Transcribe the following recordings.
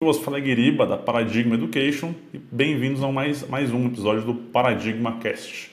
Eu vos falo é Guiriba, da Paradigma Education, e bem-vindos a mais um episódio do Paradigma Cast.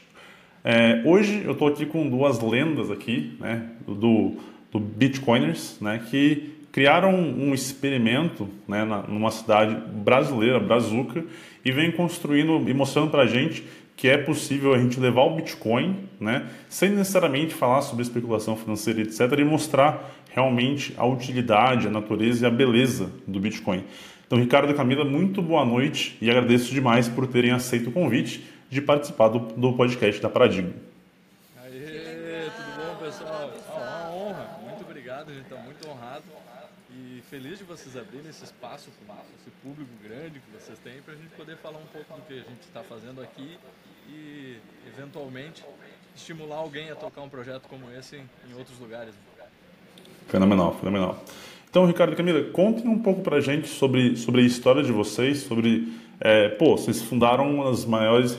Hoje eu estou aqui com duas lendas aqui, né, do Bitcoiners, né, que criaram um experimento, né, numa cidade brasileira, Brazuca, e vem construindo e mostrando para a gente que é possível a gente levar o Bitcoin, né, sem necessariamente falar sobre especulação financeira, etc., e mostrar realmente a utilidade, a natureza e a beleza do Bitcoin. Então, Ricardo e Camila, muito boa noite e agradeço demais por terem aceito o convite de participar do podcast da Paradigma. Aê, tudo bom, pessoal? Uma honra, muito obrigado, a gente está muito honrado e feliz de vocês abrirem esse espaço para esse público grande que vocês têm para a gente poder falar um pouco do que a gente está fazendo aqui e, eventualmente, estimular alguém a tocar um projeto como esse em outros lugares. Fenomenal, fenomenal. Então, Ricardo e Camila, contem um pouco pra gente sobre a história de vocês, vocês fundaram uma das maiores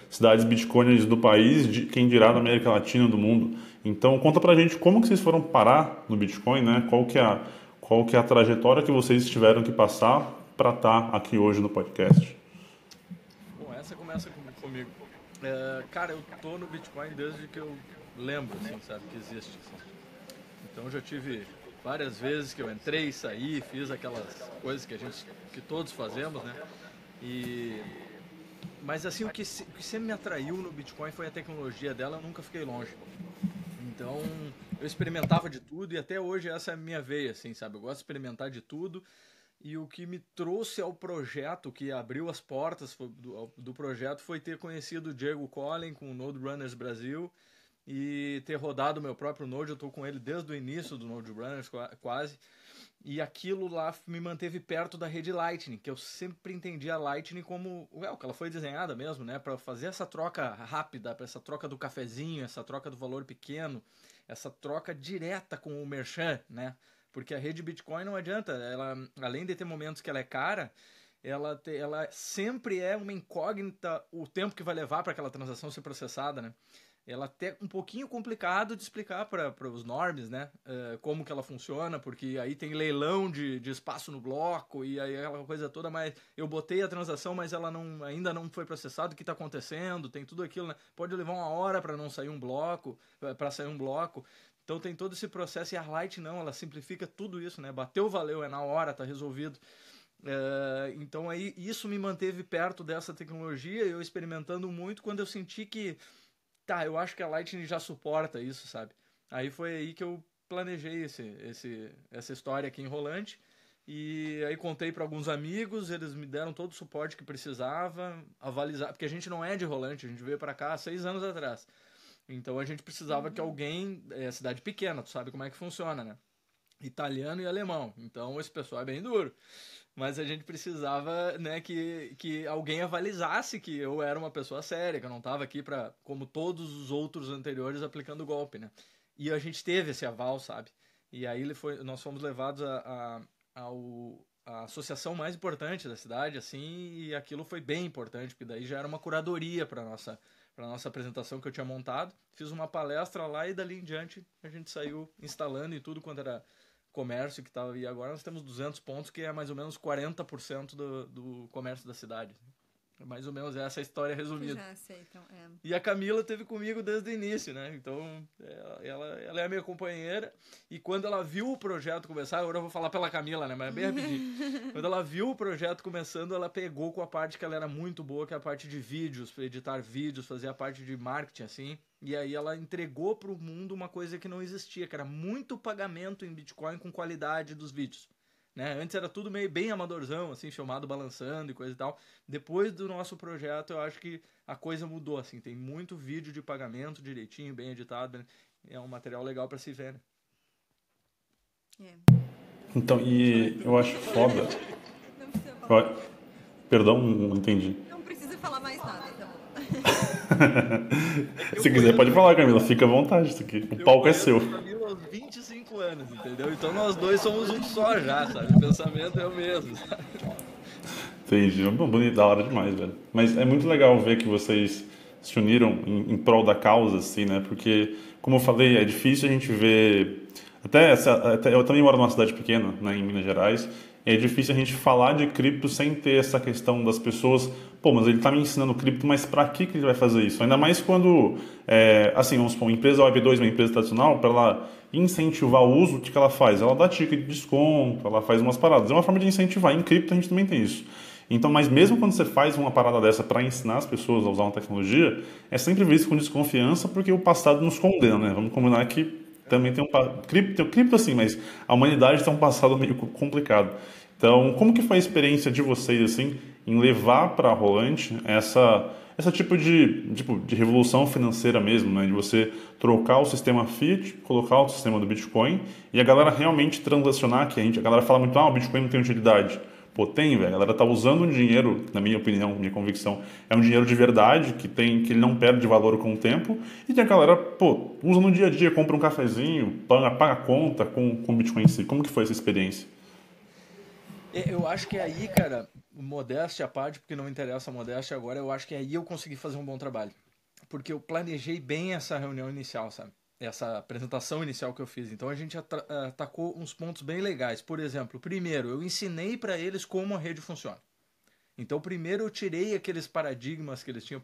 cidades bitcoiners do país, quem dirá da América Latina, do mundo. Então, conta pra gente como que vocês foram parar no Bitcoin, né? Qual que é a trajetória que vocês tiveram que passar para estar aqui hoje no podcast. Bom, essa começa comigo. Cara, eu tô no Bitcoin desde que eu lembro, assim, sabe, que existe. Assim. Então, eu já tive várias vezes que eu entrei, saí, fiz aquelas coisas que todos fazemos, né? Mas assim, o que sempre me atraiu no Bitcoin foi a tecnologia dela, eu nunca fiquei longe. Então, eu experimentava de tudo e até hoje essa é a minha veia, assim, sabe? Eu gosto de experimentar de tudo e o que me trouxe ao projeto, que abriu as portas do projeto, foi ter conhecido o Diego Collin com o Node Runners Brasil e ter rodado o meu próprio Node. Eu estou com ele desde o início do Node Runners, quase. E aquilo lá me manteve perto da rede Lightning, que eu sempre entendi a Lightning como que ela foi desenhada mesmo, né? Para fazer essa troca rápida, para essa troca do cafezinho, essa troca do valor pequeno, essa troca direta com o merchant, né? Porque a rede Bitcoin não adianta, ela, além de ter momentos que ela é cara, ela sempre é uma incógnita o tempo que vai levar para aquela transação ser processada, né? Ela até um pouquinho complicado de explicar para os normies, né? Como que ela funciona, porque aí tem leilão de espaço no bloco e aí aquela coisa toda, mas eu botei a transação, mas ela ainda não foi processada, o que está acontecendo? Tem tudo aquilo, né? Pode levar uma hora para não sair um bloco, para sair um bloco. Então tem todo esse processo e a Light não, ela simplifica tudo isso, né? Bateu, valeu, é na hora, tá resolvido. Então aí isso me manteve perto dessa tecnologia, eu experimentando muito quando eu senti que eu acho que a Lightning já suporta isso, sabe? Aí foi aí que eu planejei essa história aqui em Rolante. E aí contei para alguns amigos, eles me deram todo o suporte que precisava, avalizar, porque a gente não é de Rolante, a gente veio para cá há 6 anos atrás. Então a gente precisava que alguém, cidade pequena, tu sabe como é que funciona, né? Italiano e alemão. Então esse pessoal é bem duro. Mas a gente precisava, né, que alguém avalizasse que eu era uma pessoa séria, que eu não estava aqui para, como todos os outros anteriores, aplicando golpe, né? E a gente teve esse aval, sabe? E aí nós fomos levados a associação mais importante da cidade, assim, e aquilo foi bem importante, porque daí já era uma curadoria para nossa apresentação que eu tinha montado. Fiz uma palestra lá e dali em diante a gente saiu instalando e tudo quanto era comércio que estava aí. Agora nós temos 200 pontos, que é mais ou menos 40% do comércio da cidade. Mais ou menos essa é a história resumida. Já sei, então, E a Camila esteve comigo desde o início, né? Então, ela é a minha companheira. E quando ela viu o projeto começar, agora eu vou falar pela Camila, né? Mas é bem rapidinho. Quando ela viu o projeto começando, ela pegou com a parte que ela era muito boa, que é a parte de vídeos, editar vídeos, fazer a parte de marketing, assim. E aí ela entregou para o mundo uma coisa que não existia, que era muito pagamento em Bitcoin com qualidade dos vídeos. Né? Antes era tudo meio bem amadorzão, assim, filmado balançando e coisa e tal. Depois do nosso projeto, eu acho que a coisa mudou, assim. Tem muito vídeo de pagamento direitinho, bem editado. Né? É um material legal para se ver, né? Então, e eu acho foda... Não precisa falar. Perdão, não entendi. Não precisa falar mais nada, tá bom. Se quiser, pode falar, Camila. Fica à vontade. Isso aqui. O palco é seu. Eu conheço há 25 anos, entendeu? Então nós dois somos um só já, sabe? O pensamento é o mesmo, sabe? Entendi. Bonito, da hora demais, velho. Mas é muito legal ver que vocês se uniram em prol da causa, assim, né? Porque, como eu falei, é difícil a gente ver... Até eu também moro numa cidade pequena, né, em Minas Gerais. é difícil a gente falar de cripto sem ter essa questão das pessoas, pô, mas ele está me ensinando cripto, mas para que ele vai fazer isso? Ainda mais quando, assim, vamos supor, uma empresa Web2, uma empresa tradicional, para ela incentivar o uso, o que ela faz? Ela dá ticket de desconto, ela faz umas paradas. É uma forma de incentivar. Em cripto a gente também tem isso. Então, mas mesmo quando você faz uma parada dessa para ensinar as pessoas a usar uma tecnologia, é sempre visto com desconfiança porque o passado nos condena, né? Vamos combinar que também tem cripto assim, mas a humanidade tem um passado meio complicado. Então, como que foi a experiência de vocês assim em levar para a Rolante essa tipo de revolução financeira mesmo, né? De você trocar o sistema fiat, colocar o sistema do Bitcoin e a galera realmente transacionar, que a galera fala muito, o Bitcoin não tem utilidade. Pô, tem, velho. A galera tá usando um dinheiro, na minha opinião, minha convicção, é um dinheiro de verdade, que ele não perde valor com o tempo, e tem a galera, pô, usa no dia a dia, compra um cafezinho, paga a conta com o Bitcoin em si. Como que foi essa experiência? Eu acho que aí, cara, modéstia à parte, porque não me interessa a modéstia agora, eu acho que aí eu consegui fazer um bom trabalho. Porque eu planejei bem essa reunião inicial, sabe? Essa apresentação inicial que eu fiz. Então a gente atacou uns pontos bem legais. Por exemplo, primeiro, eu ensinei para eles como a rede funciona. Então primeiro eu tirei aqueles paradigmas que eles tinham,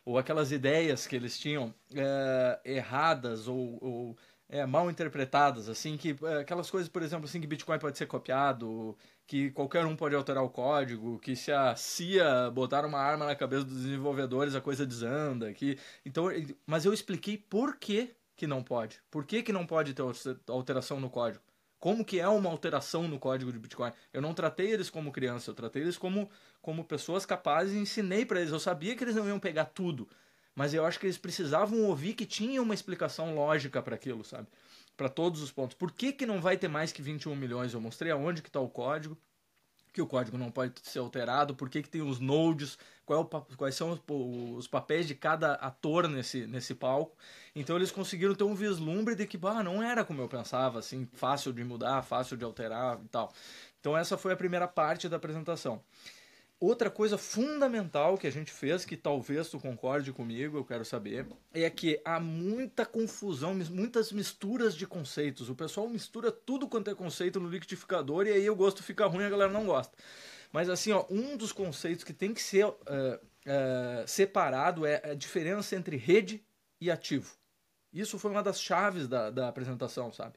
ou aquelas ideias que eles tinham erradas ou mal interpretadas, assim, que aquelas coisas, por exemplo, assim, que Bitcoin pode ser copiado, que qualquer um pode alterar o código, que se a CIA botar uma arma na cabeça dos desenvolvedores, a coisa desanda, então, mas eu expliquei por que não pode. Por que não pode ter alteração no código? Como que é uma alteração no código de Bitcoin? Eu não tratei eles como criança, eu tratei eles como pessoas capazes e ensinei para eles. Eu sabia que eles não iam pegar tudo, mas eu acho que eles precisavam ouvir que tinha uma explicação lógica para aquilo, sabe? Para todos os pontos. Por que não vai ter mais que 21 milhões? Eu mostrei aonde que está o código, que o código não pode ser alterado, por que tem os nodes, quais são os papéis de cada ator nesse palco. Então eles conseguiram ter um vislumbre de que não era como eu pensava, assim, fácil de mudar, fácil de alterar e tal. Então essa foi a primeira parte da apresentação. Outra coisa fundamental que a gente fez, que talvez tu concorde comigo, eu quero saber, é que há muita confusão, muitas misturas de conceitos. O pessoal mistura tudo quanto é conceito no liquidificador e aí o gosto fica ruim e a galera não gosta. Mas assim, um dos conceitos que tem que ser separado é a diferença entre rede e ativo. Isso foi uma das chaves da apresentação, sabe?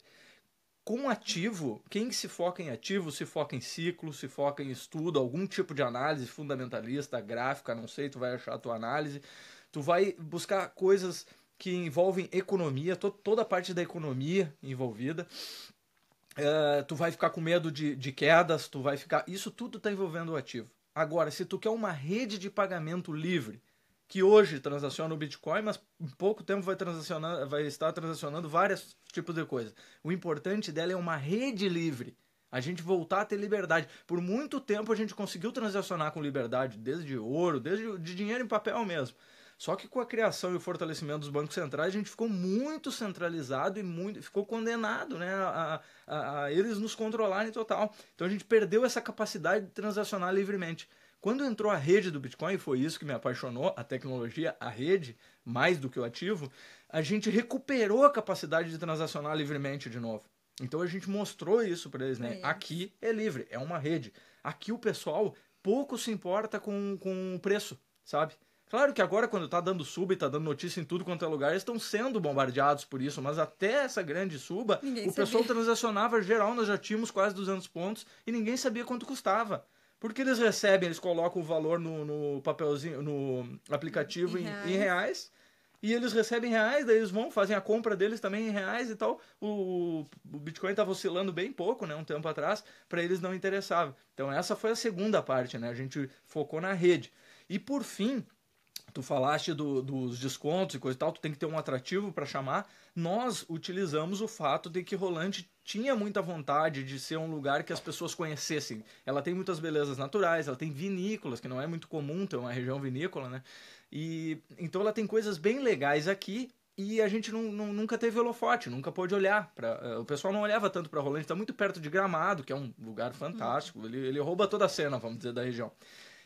Com ativo, quem se foca em ativo se foca em ciclo, se foca em estudo, algum tipo de análise fundamentalista, gráfica, não sei, tu vai achar a tua análise. Tu vai buscar coisas que envolvem economia, toda a parte da economia envolvida. Tu vai ficar com medo de quedas, isso tudo está envolvendo o ativo. Agora, se tu quer uma rede de pagamento livre, que hoje transaciona o Bitcoin, mas em pouco tempo vai estar transacionando vários tipos de coisas. O importante dela é uma rede livre. A gente voltar a ter liberdade. Por muito tempo a gente conseguiu transacionar com liberdade, desde ouro, desde de dinheiro em papel mesmo. Só que com a criação e o fortalecimento dos bancos centrais, a gente ficou muito centralizado e ficou condenado, né, a eles nos controlarem total. Então a gente perdeu essa capacidade de transacionar livremente. Quando entrou a rede do Bitcoin, foi isso que me apaixonou, a tecnologia, a rede, mais do que o ativo, a gente recuperou a capacidade de transacionar livremente de novo. Então a gente mostrou isso para eles, né? Aqui é livre, é uma rede. Aqui o pessoal pouco se importa com o preço, sabe? Claro que agora, quando tá dando suba e tá dando notícia em tudo quanto é lugar, eles estão sendo bombardeados por isso, mas até essa grande suba, pessoal transacionava geral, nós já tínhamos quase 200 pontos e ninguém sabia quanto custava. Porque eles colocam o valor no papelzinho, no aplicativo em reais, e eles recebem reais, daí eles fazem a compra deles também em reais e tal. O Bitcoin estava oscilando bem pouco, né, um tempo atrás, para eles não interessava. Então essa foi a segunda parte, né, a gente focou na rede. E por fim, tu falaste dos descontos e coisa e tal, tu tem que ter um atrativo para chamar. Nós utilizamos o fato de que Rolante tinha muita vontade de ser um lugar que as pessoas conhecessem. Ela tem muitas belezas naturais, ela tem vinícolas, que não é muito comum ter uma região vinícola, né? E então ela tem coisas bem legais aqui e a gente nunca teve holofote, nunca pôde olhar. O pessoal não olhava tanto para Rolante, está muito perto de Gramado, que é um lugar fantástico, ele rouba toda a cena, vamos dizer, da região.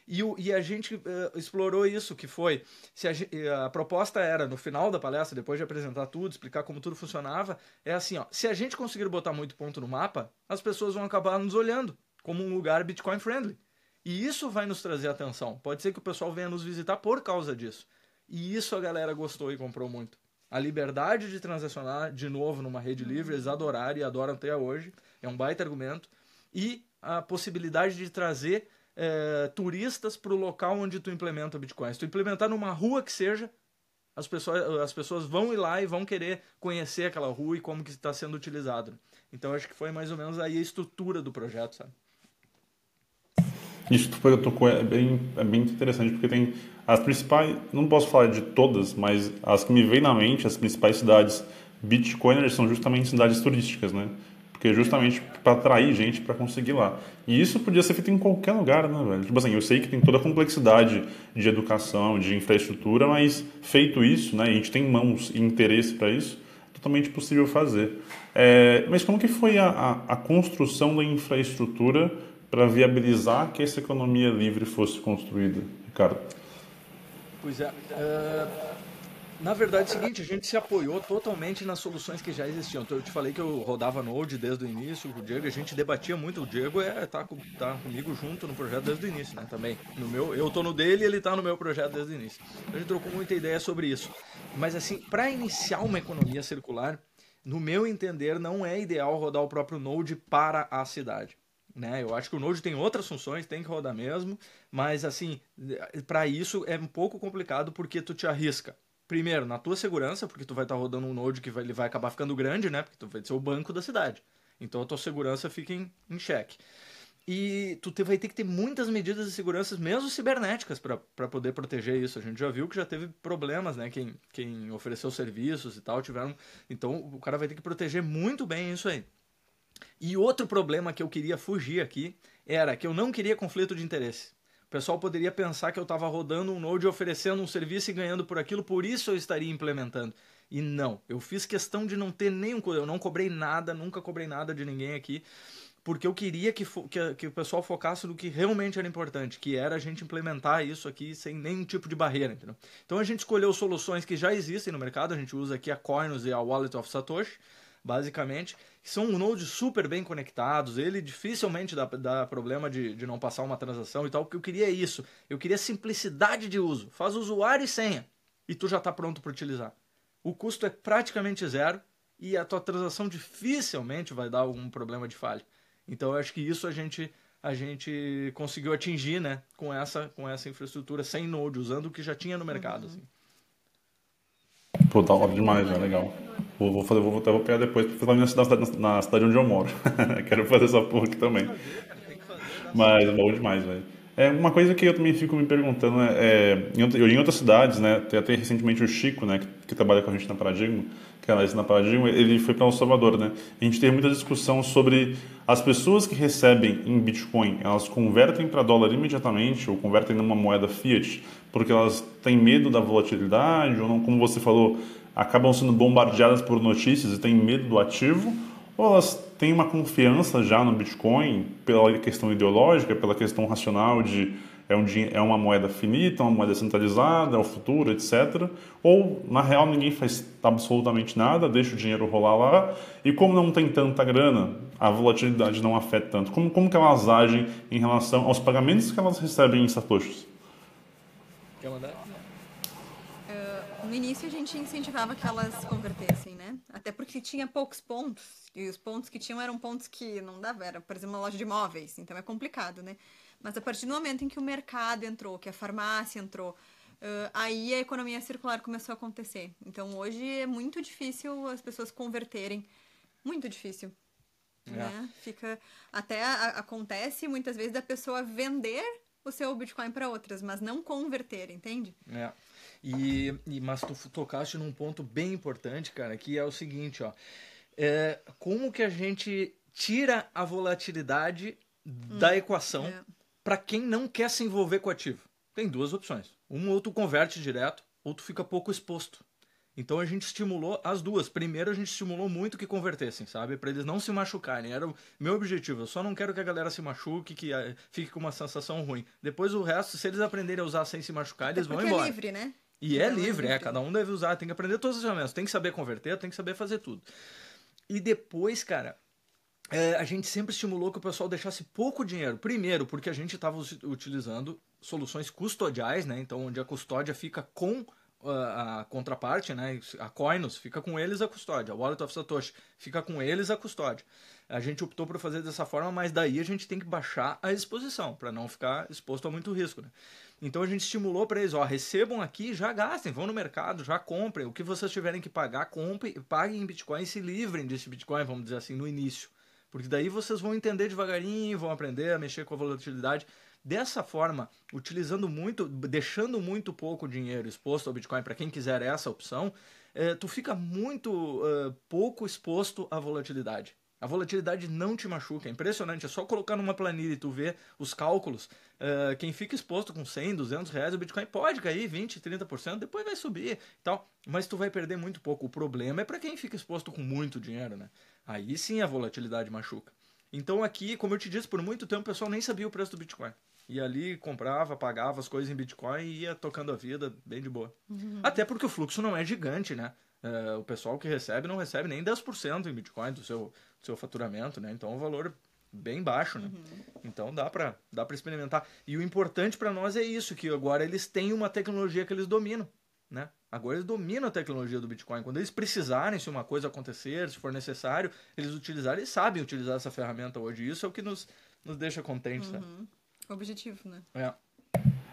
E a gente explorou isso, que foi, se a proposta era, no final da palestra, depois de apresentar tudo, explicar como tudo funcionava, é assim, ó, se a gente conseguir botar muito ponto no mapa, as pessoas vão acabar nos olhando como um lugar Bitcoin friendly. E isso vai nos trazer atenção. Pode ser que o pessoal venha nos visitar por causa disso. E isso a galera gostou e comprou muito. A liberdade de transacionar de novo numa rede livre, eles adoraram e adoram até hoje. É um baita argumento. E a possibilidade de trazer turistas para o local onde tu implementa o Bitcoin. Se tu implementar numa rua que seja, as pessoas vão ir lá e vão querer conhecer aquela rua e como que está sendo utilizado. Então acho que foi mais ou menos aí a estrutura do projeto, sabe? Isso que tu tocou é bem interessante, porque tem as principais, não posso falar de todas, mas as que me vêm na mente, as principais cidades Bitcoiners são justamente cidades turísticas, né? Porque justamente para atrair gente para conseguir lá. E isso podia ser feito em qualquer lugar, né, velho? Tipo assim, eu sei que tem toda a complexidade de educação, de infraestrutura, mas feito isso, né, a gente tem mãos e interesse para isso, é totalmente possível fazer. Mas como que foi a construção da infraestrutura para viabilizar que essa economia livre fosse construída, Ricardo? Pois é. Na verdade é o seguinte, a gente se apoiou totalmente nas soluções que já existiam. Então, eu te falei que eu rodava Node desde o início com o Diego, a gente debatia muito. O Diego tá comigo junto no projeto desde o início, né? Também. Eu tô no dele e ele tá no meu projeto desde o início. A gente trocou muita ideia sobre isso. Mas assim, para iniciar uma economia circular, no meu entender, não é ideal rodar o próprio Node para a cidade. Né? Eu acho que o Node tem outras funções, tem que rodar mesmo, mas assim, para isso é um pouco complicado porque tu te arrisca. Primeiro, na tua segurança, porque tu vai estar rodando um Node que ele vai acabar ficando grande, né? Porque tu vai ser o banco da cidade. Então a tua segurança fica em xeque. E tu vai ter que ter muitas medidas de segurança, mesmo cibernéticas, para poder proteger isso. A gente já viu que já teve problemas, né? Quem ofereceu serviços e tal tiveram. Então o cara vai ter que proteger muito bem isso aí. E outro problema que eu queria fugir aqui era que eu não queria conflito de interesse. O pessoal poderia pensar que eu estava rodando um Node oferecendo um serviço e ganhando por aquilo, por isso eu estaria implementando. E não, eu fiz questão de não ter nenhum... Eu não cobrei nada, nunca cobrei nada de ninguém aqui, porque eu queria que o pessoal focasse no que realmente era importante, que era a gente implementar isso aqui sem nenhum tipo de barreira, entendeu? Então a gente escolheu soluções que já existem no mercado, a gente usa aqui a Coinus e a Wallet of Satoshi, basicamente, que são nodes super bem conectados, ele dificilmente dá problema de não passar uma transação e tal, porque eu queria isso, eu queria simplicidade de uso, faz usuário e senha, e tu já está pronto para utilizar. O custo é praticamente zero, e a tua transação dificilmente vai dar algum problema de falha. Então eu acho que isso a gente conseguiu atingir, né, com essa infraestrutura sem node, usando o que já tinha no mercado. Assim. Pô, tá óbvio demais, é legal. Vou pegar depois pra fazer na cidade onde eu moro. Quero fazer essa porra aqui também. Mas é bom demais, velho. Uma coisa que eu também fico me perguntando em outras cidades, né? Tem até recentemente o Chico, né? Que trabalha com a gente na Paradigma, que analisa na Paradigma, ele foi para El Salvador, né? A gente teve muita discussão sobre as pessoas que recebem em Bitcoin, elas convertem para dólar imediatamente ou convertem numa moeda fiat, porque elas têm medo da volatilidade ou não, como você falou, acabam sendo bombardeadas por notícias e têm medo do ativo, ou elas têm uma confiança já no Bitcoin pela questão ideológica, pela questão racional de é uma moeda finita, uma moeda centralizada, é o futuro, etc. Ou, na real, ninguém faz absolutamente nada, deixa o dinheiro rolar lá, e como não tem tanta grana, a volatilidade não afeta tanto. Como que elas agem em relação aos pagamentos que elas recebem em satoshis? Quer mandar? No início a gente incentivava que elas convertessem, né? Até porque tinha poucos pontos, e os pontos que tinham eram pontos que não dava, era, por exemplo, uma loja de imóveis, então é complicado, né? Mas a partir do momento em que o mercado entrou, que a farmácia entrou, aí a economia circular começou a acontecer. Então hoje é muito difícil as pessoas converterem, muito difícil. Né? Acontece muitas vezes da pessoa vender o seu Bitcoin para outras, mas não converter, entende? Mas tu tocaste num ponto bem importante, cara, que é o seguinte, ó. Como que a gente tira a volatilidade da equação para quem não quer se envolver com o ativo? Tem duas opções. Uma, ou tu converte direto, ou tu fica pouco exposto. Então a gente estimulou as duas. Primeiro a gente estimulou muito que convertessem, sabe? Para eles não se machucarem. Era o meu objetivo. Eu só não quero que a galera se machuque, que fique com uma sensação ruim. Depois o resto, se eles aprenderem a usar sem se machucar, eles vão embora. É livre, né? E é livre, cada um deve usar, tem que aprender todas as ferramentas, tem que saber converter, tem que saber fazer tudo. E depois, cara, a gente sempre estimulou que o pessoal deixasse pouco dinheiro. Primeiro, porque a gente estava utilizando soluções custodiais, né? Então, onde a custódia fica com a contraparte, né? A Coinus fica com eles a custódia, a Wallet of Satoshi fica com eles a custódia. A gente optou por fazer dessa forma, mas daí a gente tem que baixar a exposição, para não ficar exposto a muito risco, né? Então a gente estimulou para eles, recebam aqui, já gastem, vão no mercado, já comprem. O que vocês tiverem que pagar, comprem, paguem em Bitcoin e se livrem desse Bitcoin, vamos dizer assim, no início. Porque daí vocês vão entender devagarinho, vão aprender a mexer com a volatilidade. Dessa forma, utilizando muito, deixando muito pouco dinheiro exposto ao Bitcoin para quem quiser essa opção, tu fica muito pouco exposto à volatilidade. A volatilidade não te machuca, é impressionante, é só colocar numa planilha e tu ver os cálculos. Quem fica exposto com 100, 200 reais, o Bitcoin pode cair 20, 30%, depois vai subir e tal, mas tu vai perder muito pouco. O problema é para quem fica exposto com muito dinheiro, né? Aí sim a volatilidade machuca. Então aqui, como eu te disse, por muito tempo o pessoal nem sabia o preço do Bitcoin. E ali comprava, pagava as coisas em Bitcoin e ia tocando a vida bem de boa. Até porque o fluxo não é gigante, né? O pessoal que recebe não recebe nem 10% em Bitcoin do seu faturamento, né? Então é um valor bem baixo, né? Então dá pra experimentar. E o importante para nós é isso, que agora eles têm uma tecnologia que eles dominam, né? Agora eles dominam a tecnologia do Bitcoin. Quando eles precisarem, se uma coisa acontecer, se for necessário, eles utilizarem, eles sabem utilizar essa ferramenta hoje. Isso é o que nos deixa contentes, né? Objetivo, né?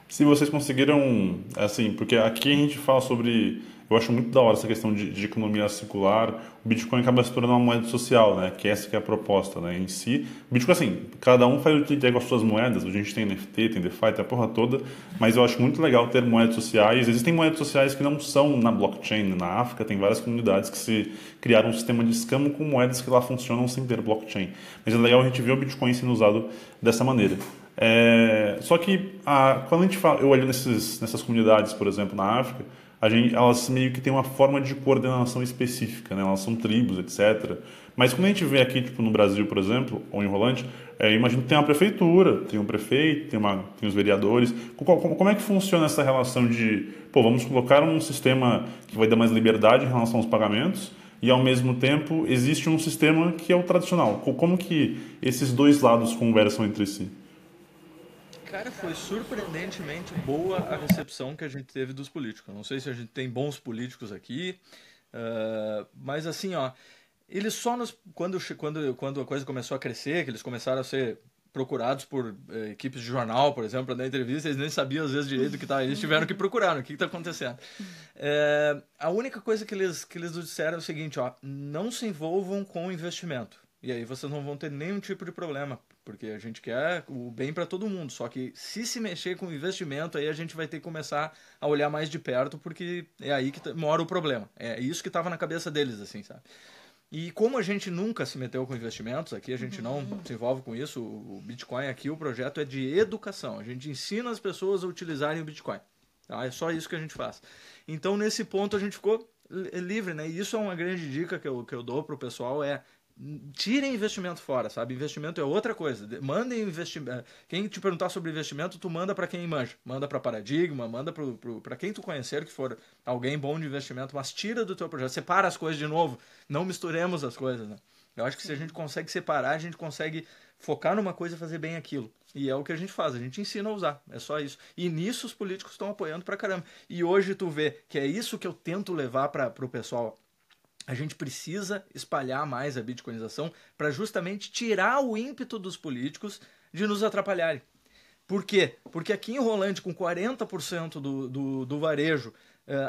Se vocês conseguiram, assim, porque aqui a gente fala sobre, eu acho muito da hora essa questão de economia circular, o Bitcoin acaba se tornando uma moeda social, né, que essa que é a proposta, né, em si. O Bitcoin, assim, cada um faz o que quer com as suas moedas, a gente tem NFT, tem DeFi, tem a porra toda, mas eu acho muito legal ter moedas sociais. Existem moedas sociais que não são na blockchain, na África tem várias comunidades que se criaram um sistema de escambo com moedas que lá funcionam sem ter blockchain. Mas é legal a gente ver o Bitcoin sendo usado dessa maneira. Só que quando a gente fala, eu olho nessas comunidades, por exemplo, na África, elas meio que têm uma forma de coordenação específica, né? Elas são tribos, etc. Mas quando a gente vê aqui, tipo no Brasil, por exemplo, ou em Rolante, imagino que tem uma prefeitura, tem um prefeito, tem os vereadores. Como é que funciona essa relação de, vamos colocar um sistema que vai dar mais liberdade em relação aos pagamentos, e ao mesmo tempo existe um sistema que é o tradicional? Como que esses dois lados conversam entre si? Cara, foi surpreendentemente boa a recepção que a gente teve dos políticos. Eu não sei se a gente tem bons políticos aqui, mas assim, eles só quando a coisa começou a crescer, que eles começaram a ser procurados por equipes de jornal, por exemplo, para dar entrevista, eles nem sabiam às vezes direito do que estava. Eles tiveram que procurar o que está acontecendo. A única coisa que eles nos disseram é o seguinte, não se envolvam com investimento. E aí vocês não vão ter nenhum tipo de problema, porque a gente quer o bem para todo mundo. Só que se mexer com investimento, aí a gente vai ter que começar a olhar mais de perto, porque é aí que mora o problema. É isso que estava na cabeça deles, assim, sabe? E como a gente nunca se meteu com investimentos, aqui a gente não se envolve com isso, o Bitcoin aqui, o projeto é de educação. A gente ensina as pessoas a utilizarem o Bitcoin. Tá? É só isso que a gente faz. Então, nesse ponto, a gente ficou livre, né? E isso é uma grande dica que eu dou pro pessoal, tirem investimento fora, sabe? Investimento é outra coisa. Mandem investimento. Quem te perguntar sobre investimento, tu manda para quem manja. Manda para Paradigma, manda para quem tu conhecer que for alguém bom de investimento, mas tira do teu projeto. Separa as coisas de novo. Não misturemos as coisas, né? Eu acho que se a gente consegue separar, a gente consegue focar numa coisa e fazer bem aquilo. E é o que a gente faz, a gente ensina a usar, é só isso. E nisso os políticos estão apoiando pra caramba. E hoje tu vê que é isso que eu tento levar pro pessoal. A gente precisa espalhar mais a bitcoinização para justamente tirar o ímpeto dos políticos de nos atrapalharem. Por quê? Porque aqui em Rolante, com 40% do varejo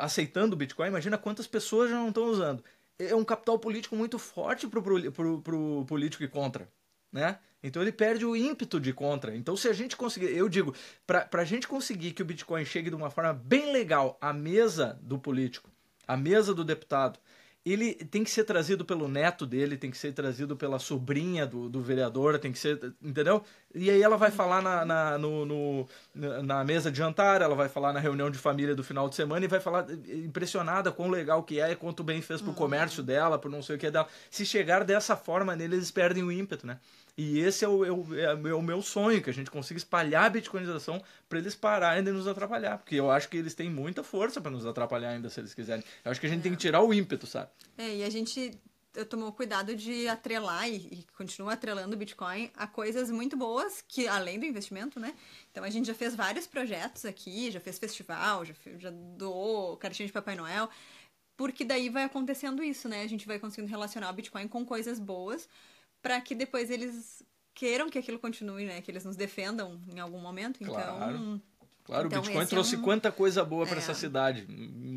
aceitando o Bitcoin, imagina quantas pessoas já não estão usando. É um capital político muito forte pro político ir contra, né? Então ele perde o ímpeto de contra. Então se a gente conseguir, eu digo, para a gente conseguir que o Bitcoin chegue de uma forma bem legal à mesa do político, à mesa do deputado, ele tem que ser trazido pelo neto dele, tem que ser trazido pela sobrinha do vereador, tem que ser, entendeu? E aí ela vai falar na mesa de jantar, ela vai falar na reunião de família do final de semana e vai falar impressionada com o legal que é e quanto bem fez pro comércio dela, por não sei o que dela. Se chegar dessa forma nele, eles perdem o ímpeto, né? E esse é o meu sonho, que a gente consiga espalhar a bitcoinização para eles pararem de nos atrapalhar, porque eu acho que eles têm muita força para nos atrapalhar ainda se eles quiserem. Eu acho que a gente tem que tirar o ímpeto, sabe? E a gente tomou cuidado de atrelar e continua atrelando o Bitcoin a coisas muito boas, que além do investimento, né? Então a gente já fez vários projetos aqui, já fez festival, já doou cartinha de Papai Noel, porque daí vai acontecendo isso, né? A gente vai conseguindo relacionar o Bitcoin com coisas boas, para que depois eles queiram que aquilo continue, né? Que eles nos defendam em algum momento. Então, claro, então o Bitcoin trouxe quanta coisa boa para essa cidade.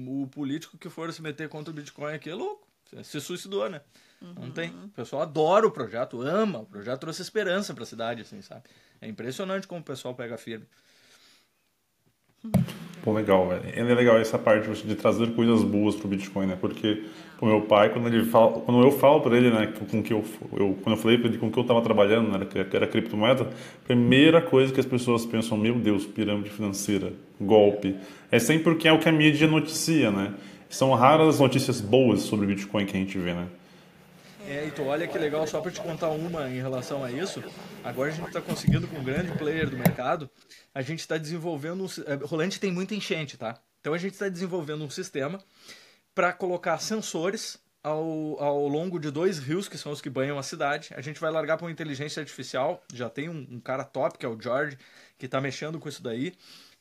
O político que for se meter contra o Bitcoin aqui é louco. Se suicidou, né? Não tem. O pessoal adora o projeto, ama. O projeto trouxe esperança para a cidade, assim, sabe? É impressionante como o pessoal pega firme. Pô, legal, velho. É legal essa parte de trazer coisas boas pro Bitcoin, né? Porque o meu pai, quando eu falo para ele, né, quando eu falei para ele com que eu estava trabalhando, né, que era criptomoeda, a primeira coisa que as pessoas pensam, meu Deus, pirâmide financeira, golpe. É sempre porque é o que a mídia noticia, né? São raras as notícias boas sobre o Bitcoin que a gente vê, né? E tu olha que legal, só para te contar uma em relação a isso, agora a gente está conseguindo com um grande player do mercado, a gente está desenvolvendo, Rolante tem muita enchente, tá? Então a gente está desenvolvendo um sistema para colocar sensores ao longo de 2 rios, que são os que banham a cidade. A gente vai largar para uma inteligência artificial, já tem um cara top, que é o George, que está mexendo com isso daí,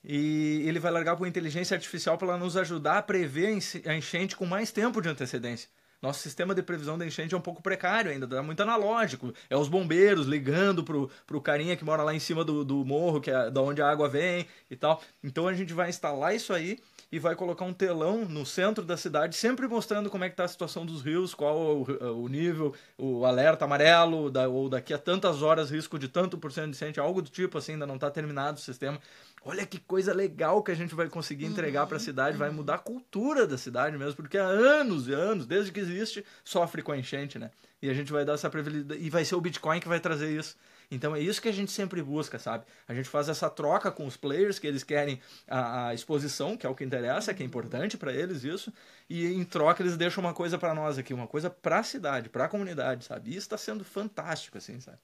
e ele vai largar para uma inteligência artificial para nos ajudar a prever a enchente com mais tempo de antecedência. Nosso sistema de previsão da enchente é um pouco precário ainda, é muito analógico. É os bombeiros ligando pro carinha que mora lá em cima do morro, que é da onde a água vem e tal. Então a gente vai instalar isso aí e vai colocar um telão no centro da cidade, sempre mostrando como é que está a situação dos rios, qual o nível, o alerta amarelo, ou daqui a tantas horas risco de tanto por cento de enchente, algo do tipo assim, ainda não está terminado o sistema. Olha que coisa legal que a gente vai conseguir entregar para a cidade, vai mudar a cultura da cidade mesmo, porque há anos e anos, desde que existe, sofre com a enchente, né? E a gente vai dar essa previsibilidade, e vai ser o Bitcoin que vai trazer isso. Então é isso que a gente sempre busca, sabe? A gente faz essa troca com os players, que eles querem a exposição, que é o que interessa, que é importante para eles isso, e em troca eles deixam uma coisa para nós aqui, uma coisa para a cidade, para a comunidade, sabe? E isso está sendo fantástico, assim, sabe?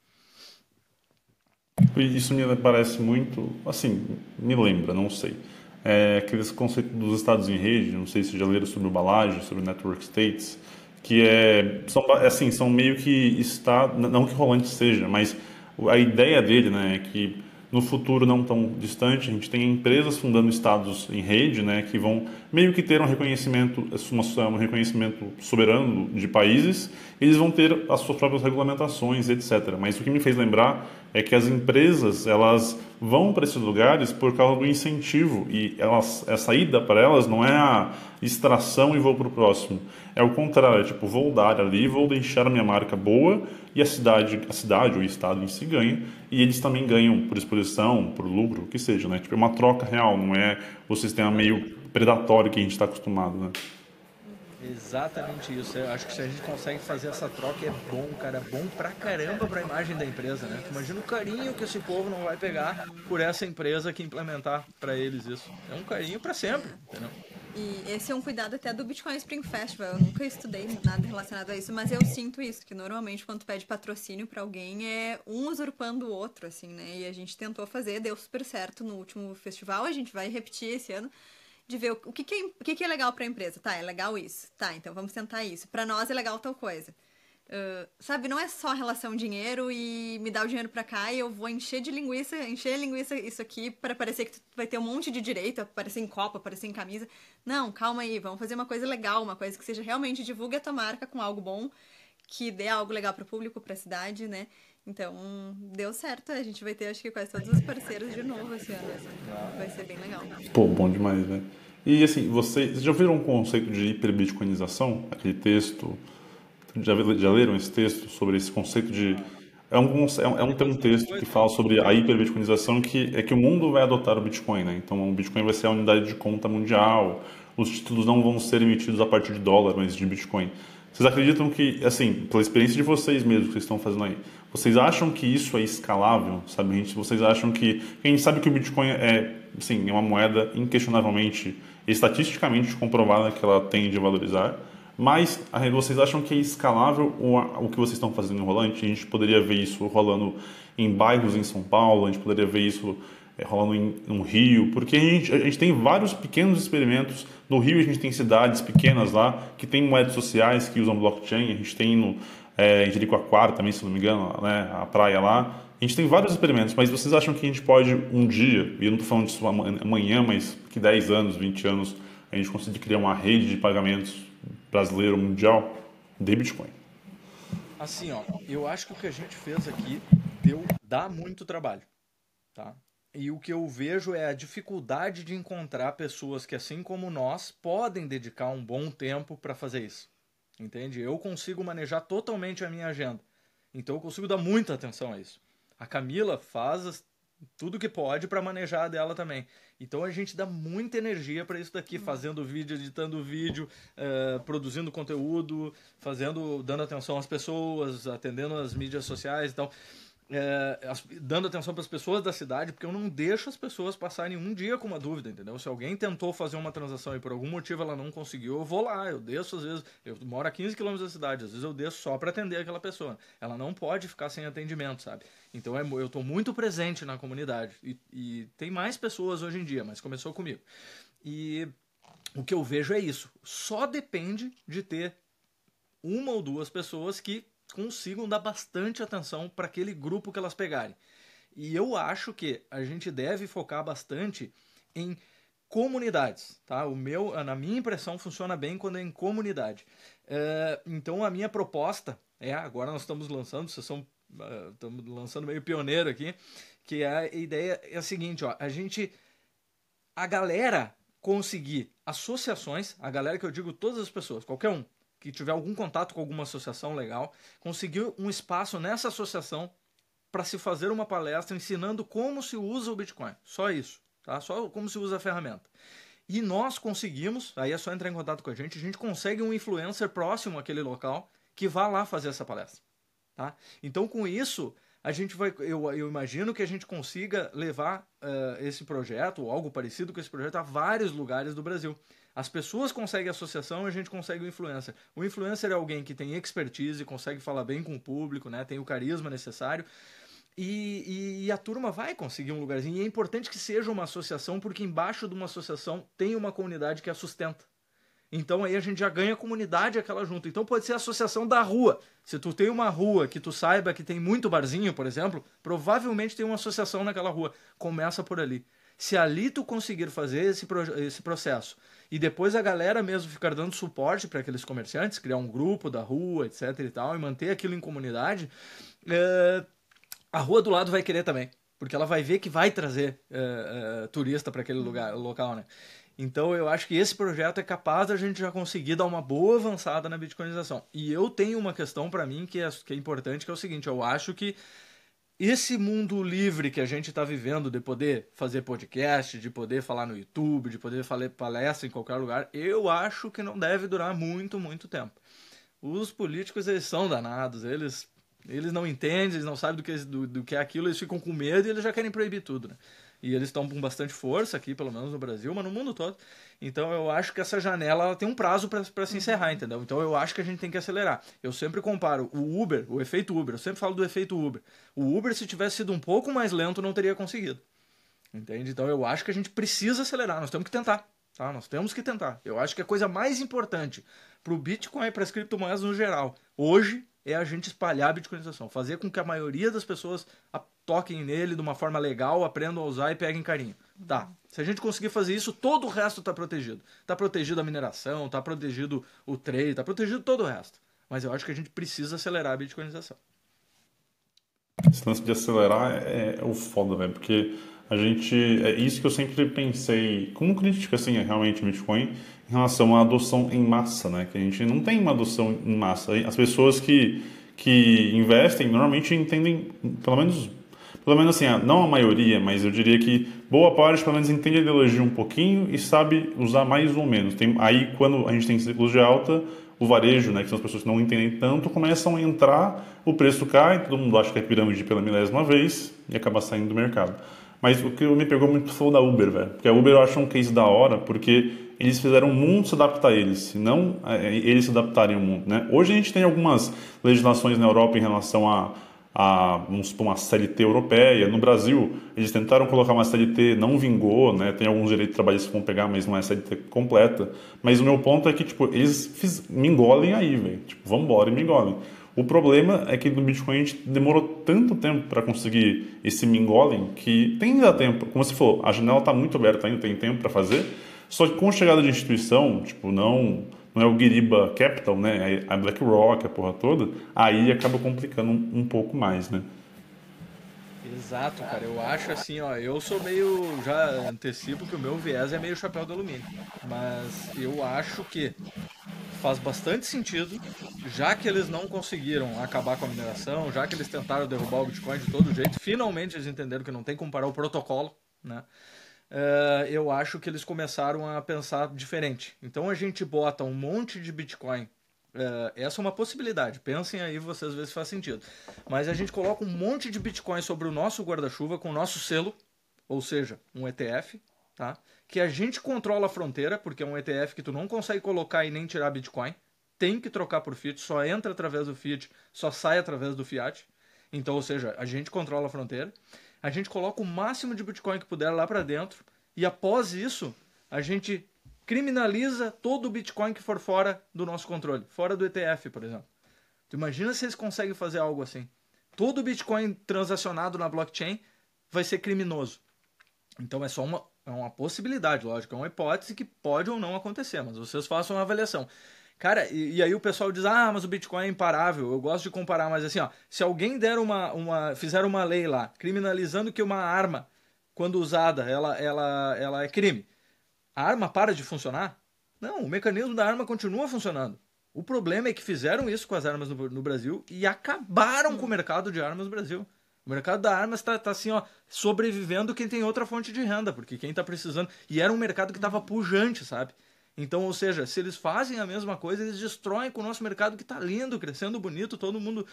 Isso me parece muito, assim, me lembra, não sei. Aqueles conceitos dos estados em rede, não sei se já leram sobre o Balaji, sobre o Network States, que são meio que não que rolante seja, mas a ideia dele, né, é que no futuro não tão distante a gente tem empresas fundando estados em rede, né, que vão meio que ter um reconhecimento soberano de países, eles vão ter as suas próprias regulamentações, etc. Mas o que me fez lembrar é que as empresas elas vão para esses lugares por causa do incentivo e a saída para elas não é a extração e vou para o próximo. É o contrário, é tipo, vou dar ali, vou deixar a minha marca boa e a cidade ou o estado em si ganha e eles também ganham por exposição, por lucro, o que seja, né? Tipo, é uma troca real, não é o sistema meio predatório que a gente está acostumado, né? Exatamente isso. Eu acho que se a gente consegue fazer essa troca é bom, cara. É bom pra caramba pra imagem da empresa, né? Imagina o carinho que esse povo não vai pegar por essa empresa que implementar pra eles isso. É um carinho pra sempre, entendeu? E esse é um cuidado até do Bitcoin Spring Festival. Eu nunca estudei nada relacionado a isso, mas eu sinto isso, que normalmente quando tu pede patrocínio pra alguém é um usurpando o outro, assim, né? E a gente tentou fazer, deu super certo no último festival, a gente vai repetir esse ano, de ver o que é legal pra empresa. Tá, é legal isso. Tá, então vamos tentar isso. Pra nós é legal tal coisa. Sabe, não é só relação dinheiro e me dá o dinheiro pra cá e eu vou encher linguiça isso aqui pra parecer que tu vai ter um monte de direito, aparecer em copa, aparecer em camisa. Não, calma aí, vamos fazer uma coisa legal, uma coisa que seja realmente divulgue a tua marca com algo bom, que dê algo legal pro público, pra cidade, né? Então, deu certo, a gente vai ter acho que quase todos os parceiros de novo esse ano, assim. Vai ser bem legal. Pô, bom demais, velho. E assim, vocês já viram um conceito de hiperbitcoinização? Aquele texto... Já leram esse texto sobre esse conceito de... Tem um texto que fala sobre a hiperbitcoinização, que é que o mundo vai adotar o Bitcoin, né? Então o Bitcoin vai ser a unidade de conta mundial, os títulos não vão ser emitidos a partir de dólar, mas de Bitcoin. Vocês acreditam que, assim, pela experiência de vocês mesmos que vocês estão fazendo aí, vocês acham que isso é escalável, sabe? Vocês acham que... A gente sabe que o Bitcoin é uma moeda inquestionavelmente, estatisticamente comprovada que ela tende a valorizar, mas vocês acham que é escalável o que vocês estão fazendo em Rolante? A gente poderia ver isso rolando em bairros em São Paulo, a gente poderia ver isso rolando no Rio, porque a gente tem vários pequenos experimentos. No Rio a gente tem cidades pequenas lá que tem moedas sociais que usam blockchain, a gente tem em Jericoacoara também, se não me engano, né, a praia lá. A gente tem vários experimentos, mas vocês acham que a gente pode um dia, e eu não estou falando disso amanhã, mas que 10 anos, 20 anos, a gente conseguir criar uma rede de pagamentos brasileiro mundial de Bitcoin? Assim, ó, eu acho que o que a gente fez aqui dá muito trabalho, tá? E o que eu vejo é a dificuldade de encontrar pessoas que, assim como nós, podem dedicar um bom tempo para fazer isso. Entende? Eu consigo manejar totalmente a minha agenda. Então eu consigo dar muita atenção a isso. A Camila faz tudo que pode para manejar a dela também. Então a gente dá muita energia para isso daqui, fazendo vídeo, editando vídeo, produzindo conteúdo, dando atenção às pessoas, atendendo as mídias sociais e tal. Dando atenção para as pessoas da cidade, porque eu não deixo as pessoas passarem um dia com uma dúvida, entendeu? Se alguém tentou fazer uma transação e por algum motivo ela não conseguiu, eu vou lá, eu desço às vezes, eu moro a 15 km da cidade, às vezes eu desço só para atender aquela pessoa. Ela não pode ficar sem atendimento, sabe? Então eu estou muito presente na comunidade e tem mais pessoas hoje em dia, mas começou comigo. E o que eu vejo é isso, só depende de ter uma ou duas pessoas que consigam dar bastante atenção para aquele grupo que elas pegarem. E eu acho que a gente deve focar bastante em comunidades, tá? Na minha impressão, funciona bem quando é em comunidade. Então a minha proposta agora nós estamos lançando, estamos lançando meio pioneiro aqui, que a ideia é a seguinte, ó, a galera conseguir associações, a galera que eu digo todas as pessoas, qualquer um, que tiver algum contato com alguma associação legal, conseguir um espaço nessa associação para se fazer uma palestra ensinando como se usa o Bitcoin. Só isso, tá? Só como se usa a ferramenta. E nós conseguimos, aí é só entrar em contato com a gente consegue um influencer próximo àquele local que vá lá fazer essa palestra, tá? Então com isso, a gente eu imagino que a gente consiga levar esse projeto, ou algo parecido com esse projeto, a vários lugares do Brasil. As pessoas conseguem associação e a gente consegue o influencer. O influencer é alguém que tem expertise, consegue falar bem com o público, né? Tem o carisma necessário. E a turma vai conseguir um lugarzinho. E é importante que seja uma associação, porque embaixo de uma associação tem uma comunidade que a sustenta. Então aí a gente já ganha a comunidade aquela junto. Então pode ser a associação da rua. Se tu tem uma rua que tu saiba que tem muito barzinho, por exemplo, provavelmente tem uma associação naquela rua. Começa por ali. Se ali tu conseguir fazer esse processo e depois a galera mesmo ficar dando suporte para aqueles comerciantes, criar um grupo da rua, etc e tal, e manter aquilo em comunidade, a rua do lado vai querer também, porque ela vai ver que vai trazer turista para aquele local, né? Então eu acho que esse projeto é capaz da gente já conseguir dar uma boa avançada na bitcoinização. E eu tenho uma questão para mim que é importante, que é o seguinte, eu acho que esse mundo livre que a gente está vivendo, de poder fazer podcast, de poder falar no YouTube, de poder fazer palestra em qualquer lugar, eu acho que não deve durar muito, muito tempo. Os políticos, eles são danados, eles não entendem, eles não sabem do que é aquilo, eles ficam com medo e eles já querem proibir tudo, né? E eles estão com bastante força aqui, pelo menos no Brasil, mas no mundo todo. Então eu acho que essa janela ela tem um prazo para se encerrar, entendeu? Então eu acho que a gente tem que acelerar. Eu sempre comparo o Uber, o efeito Uber, eu sempre falo do efeito Uber. O Uber, se tivesse sido um pouco mais lento, não teria conseguido. Entende? Então eu acho que a gente precisa acelerar, nós temos que tentar. Tá? Nós temos que tentar. Eu acho que a coisa mais importante para o Bitcoin e para as criptomoedas no geral, hoje, é a gente espalhar a bitcoinização. Fazer com que a maioria das pessoas toquem nele de uma forma legal, aprendam a usar e peguem carinho. Tá. Se a gente conseguir fazer isso, todo o resto está protegido. Está protegido a mineração, está protegido o trade, está protegido todo o resto. Mas eu acho que a gente precisa acelerar a bitcoinização. Esse lance de acelerar é o foda, velho, porque a gente... É isso que eu sempre pensei como crítica, assim, realmente, o Bitcoin, em relação à adoção em massa, né? Que a gente não tem uma adoção em massa. As pessoas que investem, normalmente entendem, pelo menos pelo menos assim, não a maioria, mas eu diria que boa parte pelo menos entende a ideologia um pouquinho e sabe usar mais ou menos. Aí quando a gente tem ciclos de alta, o varejo, né, que são as pessoas que não entendem tanto, começam a entrar, o preço cai, todo mundo acha que é pirâmide pela milésima vez e acaba saindo do mercado. Mas o que me pegou muito foi o da Uber, velho. Porque a Uber eu acho um case da hora, porque eles fizeram o mundo se adaptar a eles, não eles se adaptarem ao mundo, né? Hoje a gente tem algumas legislações na Europa em relação vamos supor, uma CLT europeia. No Brasil, eles tentaram colocar uma CLT, não vingou, né? Tem alguns direitos trabalhistas que vão pegar, mas não é CLT completa. Mas o meu ponto é que, tipo, eles me engolem aí, velho. Tipo, vambora e me engolem. O problema é que no Bitcoin a gente demorou tanto tempo para conseguir esse me engolem que tem ainda tempo. Como você falou, a janela está muito aberta ainda, tem tempo para fazer. Só que com a chegada de instituição, tipo, não é o Guiriba Capital, né? A BlackRock, a porra toda, aí acaba complicando um pouco mais, né? Exato, cara. Eu acho assim, ó, eu sou meio, já antecipo que o meu viés é meio chapéu de alumínio, mas eu acho que faz bastante sentido, já que eles não conseguiram acabar com a mineração, já que eles tentaram derrubar o Bitcoin de todo jeito, finalmente eles entenderam que não tem como parar o protocolo, né? Eu acho que eles começaram a pensar diferente. Então a gente bota um monte de Bitcoin. Essa é uma possibilidade. Pensem aí vocês ver se faz sentido. Mas a gente coloca um monte de Bitcoin sobre o nosso guarda-chuva com o nosso selo, ou seja, um ETF, tá? Que a gente controla a fronteira, porque é um ETF que tu não consegue colocar e nem tirar Bitcoin. Tem que trocar por Fiat, só entra através do Fiat, só sai através do Fiat. Então, ou seja, a gente controla a fronteira. A gente coloca o máximo de Bitcoin que puder lá para dentro e após isso, a gente criminaliza todo o Bitcoin que for fora do nosso controle, fora do ETF, por exemplo. Tu imagina se eles conseguem fazer algo assim. Todo o Bitcoin transacionado na blockchain vai ser criminoso. Então é só uma possibilidade, lógico, é uma hipótese que pode ou não acontecer, mas vocês façam uma avaliação. Cara, e aí o pessoal diz, mas o Bitcoin é imparável. Eu gosto de comparar, mas assim, ó, se alguém der fizer uma lei lá, criminalizando que uma arma, quando usada, ela é crime, a arma para de funcionar? Não, o mecanismo da arma continua funcionando. O problema é que fizeram isso com as armas no Brasil e acabaram com o mercado de armas no Brasil. O mercado da armas está assim, ó, sobrevivendo quem tem outra fonte de renda, porque quem está precisando. E era um mercado que estava pujante, sabe? Então, ou seja, se eles fazem a mesma coisa, eles destroem com o nosso mercado que está lindo, crescendo bonito, todo mundo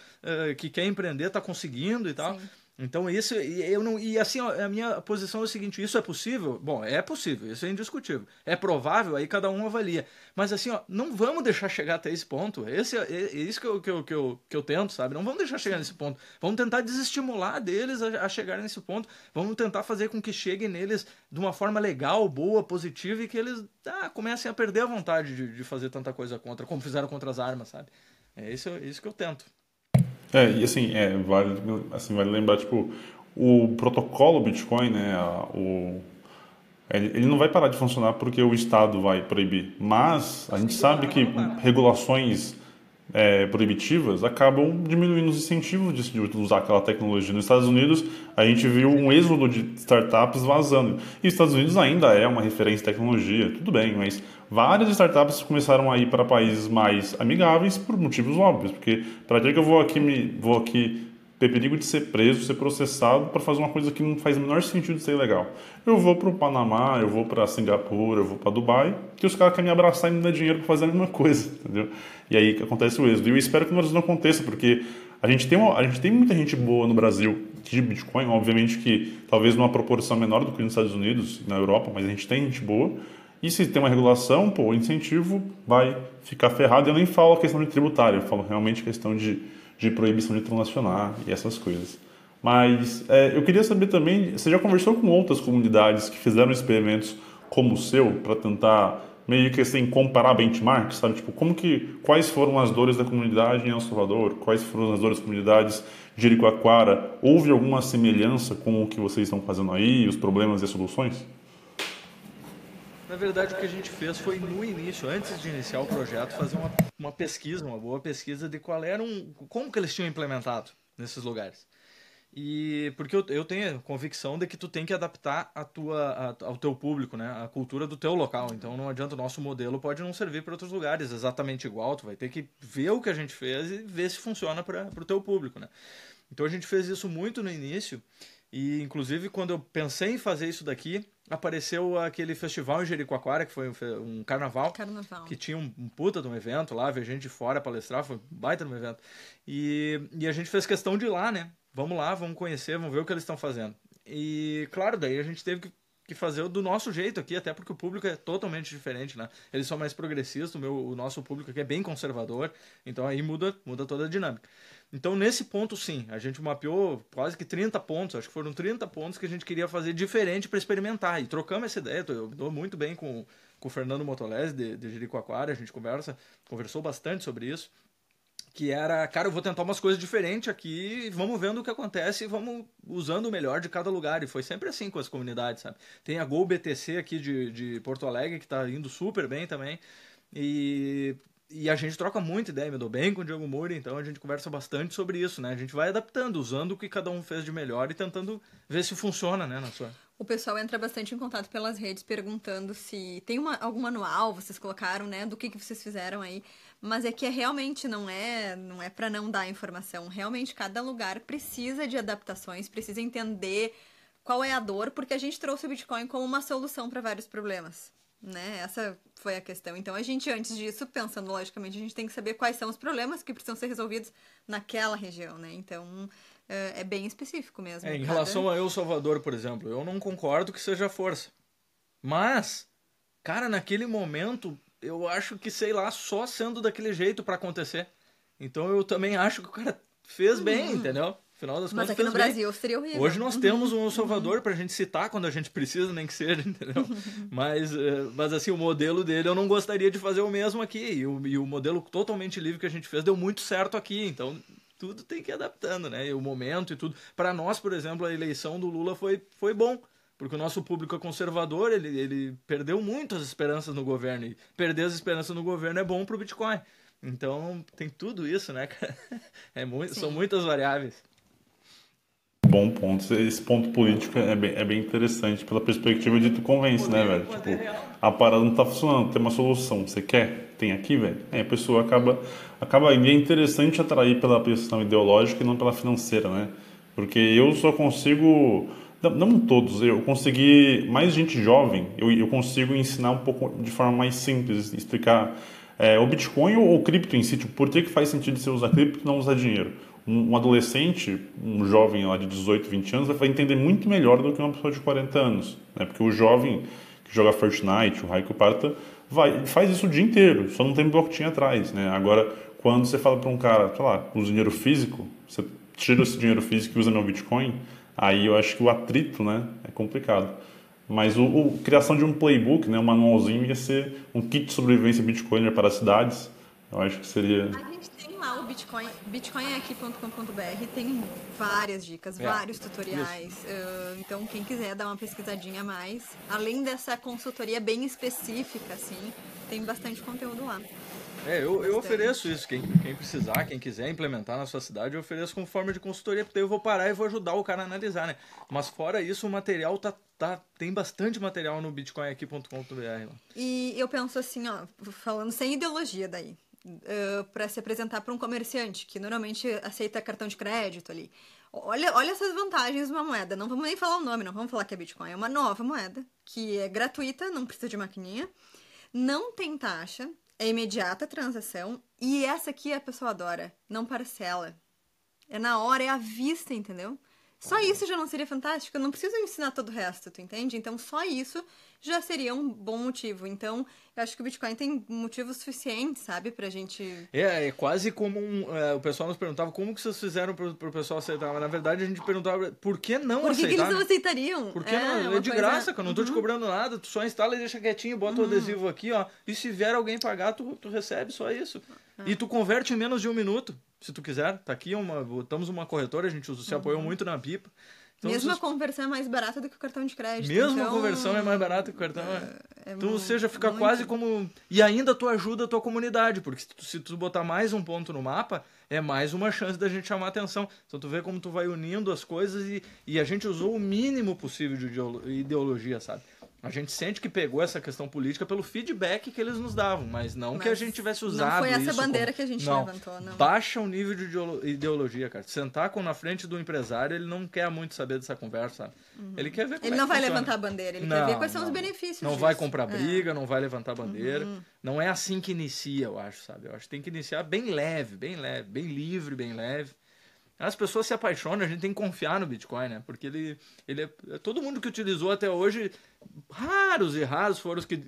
que quer empreender está conseguindo e tal. Sim. Então, isso, eu não. E assim, ó, a minha posição é o seguinte: isso é possível? Bom, é possível, isso é indiscutível. É provável, aí cada um avalia. Mas assim, ó, não vamos deixar chegar até esse ponto. É isso que eu tento, sabe? Não vamos deixar chegar nesse ponto. Vamos tentar desestimular deles a chegarem nesse ponto. Vamos tentar fazer com que cheguem neles de uma forma legal, boa, positiva e que eles comecem a perder a vontade de fazer tanta coisa contra, como fizeram contra as armas, sabe? É isso que eu tento. E assim, vale lembrar, tipo, o protocolo Bitcoin, né, ele não vai parar de funcionar porque o Estado vai proibir, mas a gente sabe que regulações proibitivas acabam diminuindo os incentivos de usar aquela tecnologia. Nos Estados Unidos, a gente viu um êxodo de startups vazando. E os Estados Unidos ainda é uma referência em tecnologia, tudo bem, mas várias startups começaram a ir para países mais amigáveis por motivos óbvios. Porque para que eu vou aqui ter perigo de ser preso, ser processado para fazer uma coisa que não faz o menor sentido ser ilegal? Eu vou para o Panamá, eu vou para Singapura, eu vou para Dubai, que os caras querem me abraçar e me dar dinheiro para fazer a mesma coisa, entendeu? E aí que acontece o êxodo. E eu espero que no Brasil não aconteça, porque a gente tem muita gente boa no Brasil de Bitcoin, obviamente que talvez numa proporção menor do que nos Estados Unidos, na Europa, mas a gente tem gente boa. E se tem uma regulação, o incentivo vai ficar ferrado. Eu nem falo a questão de tributário, eu falo realmente questão de proibição de transacionar e essas coisas. Mas eu queria saber também, você já conversou com outras comunidades que fizeram experimentos como o seu para tentar meio que assim, comparar benchmarks, sabe? Tipo, quais foram as dores da comunidade em El Salvador? Quais foram as dores das comunidades de Jericoacoara? Houve alguma semelhança com o que vocês estão fazendo aí, os problemas e as soluções? Na verdade, o que a gente fez foi, no início, antes de iniciar o projeto, fazer uma pesquisa, uma boa pesquisa de como que eles tinham implementado nesses lugares. E porque eu tenho a convicção de que tu tem que adaptar ao teu público, né? A cultura do teu local. Então não adianta, o nosso modelo pode não servir para outros lugares exatamente igual. Tu vai ter que ver o que a gente fez e ver se funciona para o teu público, né? Então a gente fez isso muito no início. E, inclusive, quando eu pensei em fazer isso daqui, apareceu aquele festival em Jericoacoara, que foi um carnaval, que tinha um puta de um evento lá, ver gente de fora palestrar, foi um baita de um evento. E a gente fez questão de ir lá, né? Vamos lá, vamos conhecer, vamos ver o que eles estão fazendo. E, claro, daí a gente teve que fazer do nosso jeito aqui, até porque o público é totalmente diferente, né? Eles são mais progressistas, o nosso público aqui é bem conservador, então aí muda toda a dinâmica. Então, nesse ponto, sim, a gente mapeou quase que 30 pontos, acho que foram 30 pontos que a gente queria fazer diferente para experimentar, e trocamos essa ideia, eu dou muito bem com o Fernando Motolese, de Jericoacoara, a gente conversou bastante sobre isso, que era, cara, eu vou tentar umas coisas diferentes aqui, vamos vendo o que acontece e vamos usando o melhor de cada lugar. E foi sempre assim com as comunidades, sabe? Tem a Gol BTC aqui de Porto Alegre, que tá indo super bem também. E a gente troca muita ideia, me dou bem com o Diogo Moura, então a gente conversa bastante sobre isso, né? A gente vai adaptando, usando o que cada um fez de melhor e tentando ver se funciona, né, na sua... O pessoal entra bastante em contato pelas redes perguntando se tem algum manual, vocês colocaram, né, do que vocês fizeram aí, mas é que realmente não é para não dar informação, realmente cada lugar precisa de adaptações, precisa entender qual é a dor, porque a gente trouxe o Bitcoin como uma solução para vários problemas, né, essa foi a questão. Então a gente, antes disso, pensando logicamente, a gente tem que saber quais são os problemas que precisam ser resolvidos naquela região, né, então... É bem específico mesmo. Em relação a El Salvador, por exemplo, eu não concordo que seja força. Mas, cara, naquele momento, eu acho que, sei lá, só sendo daquele jeito pra acontecer. Então eu também acho que o cara fez bem, entendeu? Afinal das Mas contas, aqui no Brasil seria horrível. Hoje nós temos um El Salvador pra gente citar quando a gente precisa, nem que seja, entendeu? Mas assim, o modelo dele eu não gostaria de fazer o mesmo aqui. E o modelo totalmente livre que a gente fez deu muito certo aqui, então... Tudo tem que ir adaptando, né? E o momento e tudo. Para nós, por exemplo, a eleição do Lula foi bom. Porque o nosso público é conservador, ele perdeu muito as esperanças no governo. E perder as esperanças no governo é bom pro Bitcoin. Então, tem tudo isso, né, cara? São muitas variáveis. Bom ponto. Esse ponto político é bem interessante pela perspectiva de tu convence, né, velho? Tipo, a parada não tá funcionando, tem uma solução. Você quer? Tem aqui, velho. Aí a pessoa acaba e é interessante atrair pela questão ideológica e não pela financeira, né? Porque eu só consigo, não todos, eu consegui, mais gente jovem, eu consigo ensinar um pouco de forma mais simples, explicar o Bitcoin ou o cripto em si, tipo, por que faz sentido você usar cripto e não usar dinheiro. Um adolescente, um jovem lá de 18, 20 anos, vai entender muito melhor do que uma pessoa de 40 anos, né? Porque o jovem que joga Fortnite, o Raiko Parta, faz isso o dia inteiro, só não tem blockchain atrás, né? Agora, quando você fala para um cara, sei lá, usa dinheiro físico, você tira esse dinheiro físico e usa meu Bitcoin, aí eu acho que o atrito, né, é complicado. Mas a criação de um playbook, né, um manualzinho, ia ser um kit de sobrevivência Bitcoiner para as cidades. Eu acho que seria... A gente tem lá o Bitcoin, bitcoinaqui.com.br, tem várias dicas, vários tutoriais. Então, quem quiser dar uma pesquisadinha a mais, além dessa consultoria bem específica, assim, tem bastante conteúdo lá. Eu ofereço isso. Quem precisar, quem quiser implementar na sua cidade, eu ofereço como forma de consultoria, porque eu vou parar e vou ajudar o cara a analisar, né? Mas fora isso, o material tem bastante material no bitcoinaqui.com.br. E eu penso assim, ó, falando sem ideologia daí, para se apresentar para um comerciante que normalmente aceita cartão de crédito ali. Olha essas vantagens de uma moeda. Não vamos nem falar o nome, não vamos falar que é Bitcoin. É uma nova moeda que é gratuita, não precisa de maquininha, não tem taxa, é imediata a transação e essa aqui a pessoa adora, não parcela. É na hora, é à vista, entendeu? Só isso já não seria fantástico? Eu não preciso ensinar todo o resto, tu entende? Então só isso já seria um bom motivo. Então eu acho que o Bitcoin tem motivos suficientes, sabe, pra gente... É quase como o pessoal nos perguntava como que vocês fizeram pro pessoal aceitar, mas na verdade a gente perguntava por que não aceitar? Por que eles não aceitariam? Por que não? É de graça, que eu não tô te cobrando nada, tu só instala e deixa quietinho, bota o adesivo aqui, ó, e se vier alguém pagar, tu recebe só isso. E tu converte em menos de 1 minuto, se tu quiser. Tá aqui, botamos uma corretora, a gente se apoiou muito na pipa. Então, mesmo a conversão é mais barata do que o cartão de crédito. Mesmo então, a conversão é mais barata que o cartão. Então, ou seja, fica quase como... E ainda tu ajuda a tua comunidade, porque se tu botar mais um ponto no mapa, é mais uma chance da gente chamar a atenção. Então tu vê como tu vai unindo as coisas e a gente usou o mínimo possível de ideologia, sabe? A gente sente que pegou essa questão política pelo feedback que eles nos davam, mas não que a gente tivesse usado isso. Não foi essa bandeira que a gente levantou, não. Baixa o nível de ideologia, cara. Sentar na frente do empresário, ele não quer muito saber dessa conversa, sabe? Ele quer ver como Ele não vai levantar a bandeira, ele quer ver quais são os benefícios Não disso. vai comprar briga, não vai levantar bandeira. Não é assim que inicia, eu acho, sabe? Eu acho que tem que iniciar bem leve, bem livre, bem leve. As pessoas se apaixonam, a gente tem que confiar no Bitcoin, né? Porque ele é todo mundo que utilizou até hoje, raros foram os que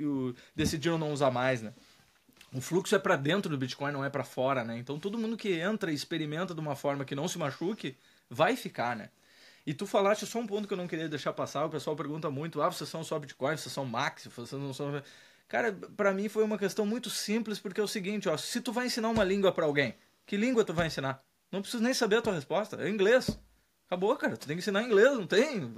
decidiram não usar mais, né? O fluxo é para dentro do Bitcoin, não é para fora, né? Então todo mundo que entra e experimenta de uma forma que não se machuque, vai ficar, né? E tu falaste só um ponto que eu não queria deixar passar, o pessoal pergunta muito, vocês são só Bitcoin, vocês são Max, vocês não são... Cara, para mim foi uma questão muito simples, porque é o seguinte, se tu vai ensinar uma língua para alguém, que língua tu vai ensinar? Não preciso nem saber a tua resposta, é inglês. Acabou, cara, tu tem que ensinar inglês, não tem?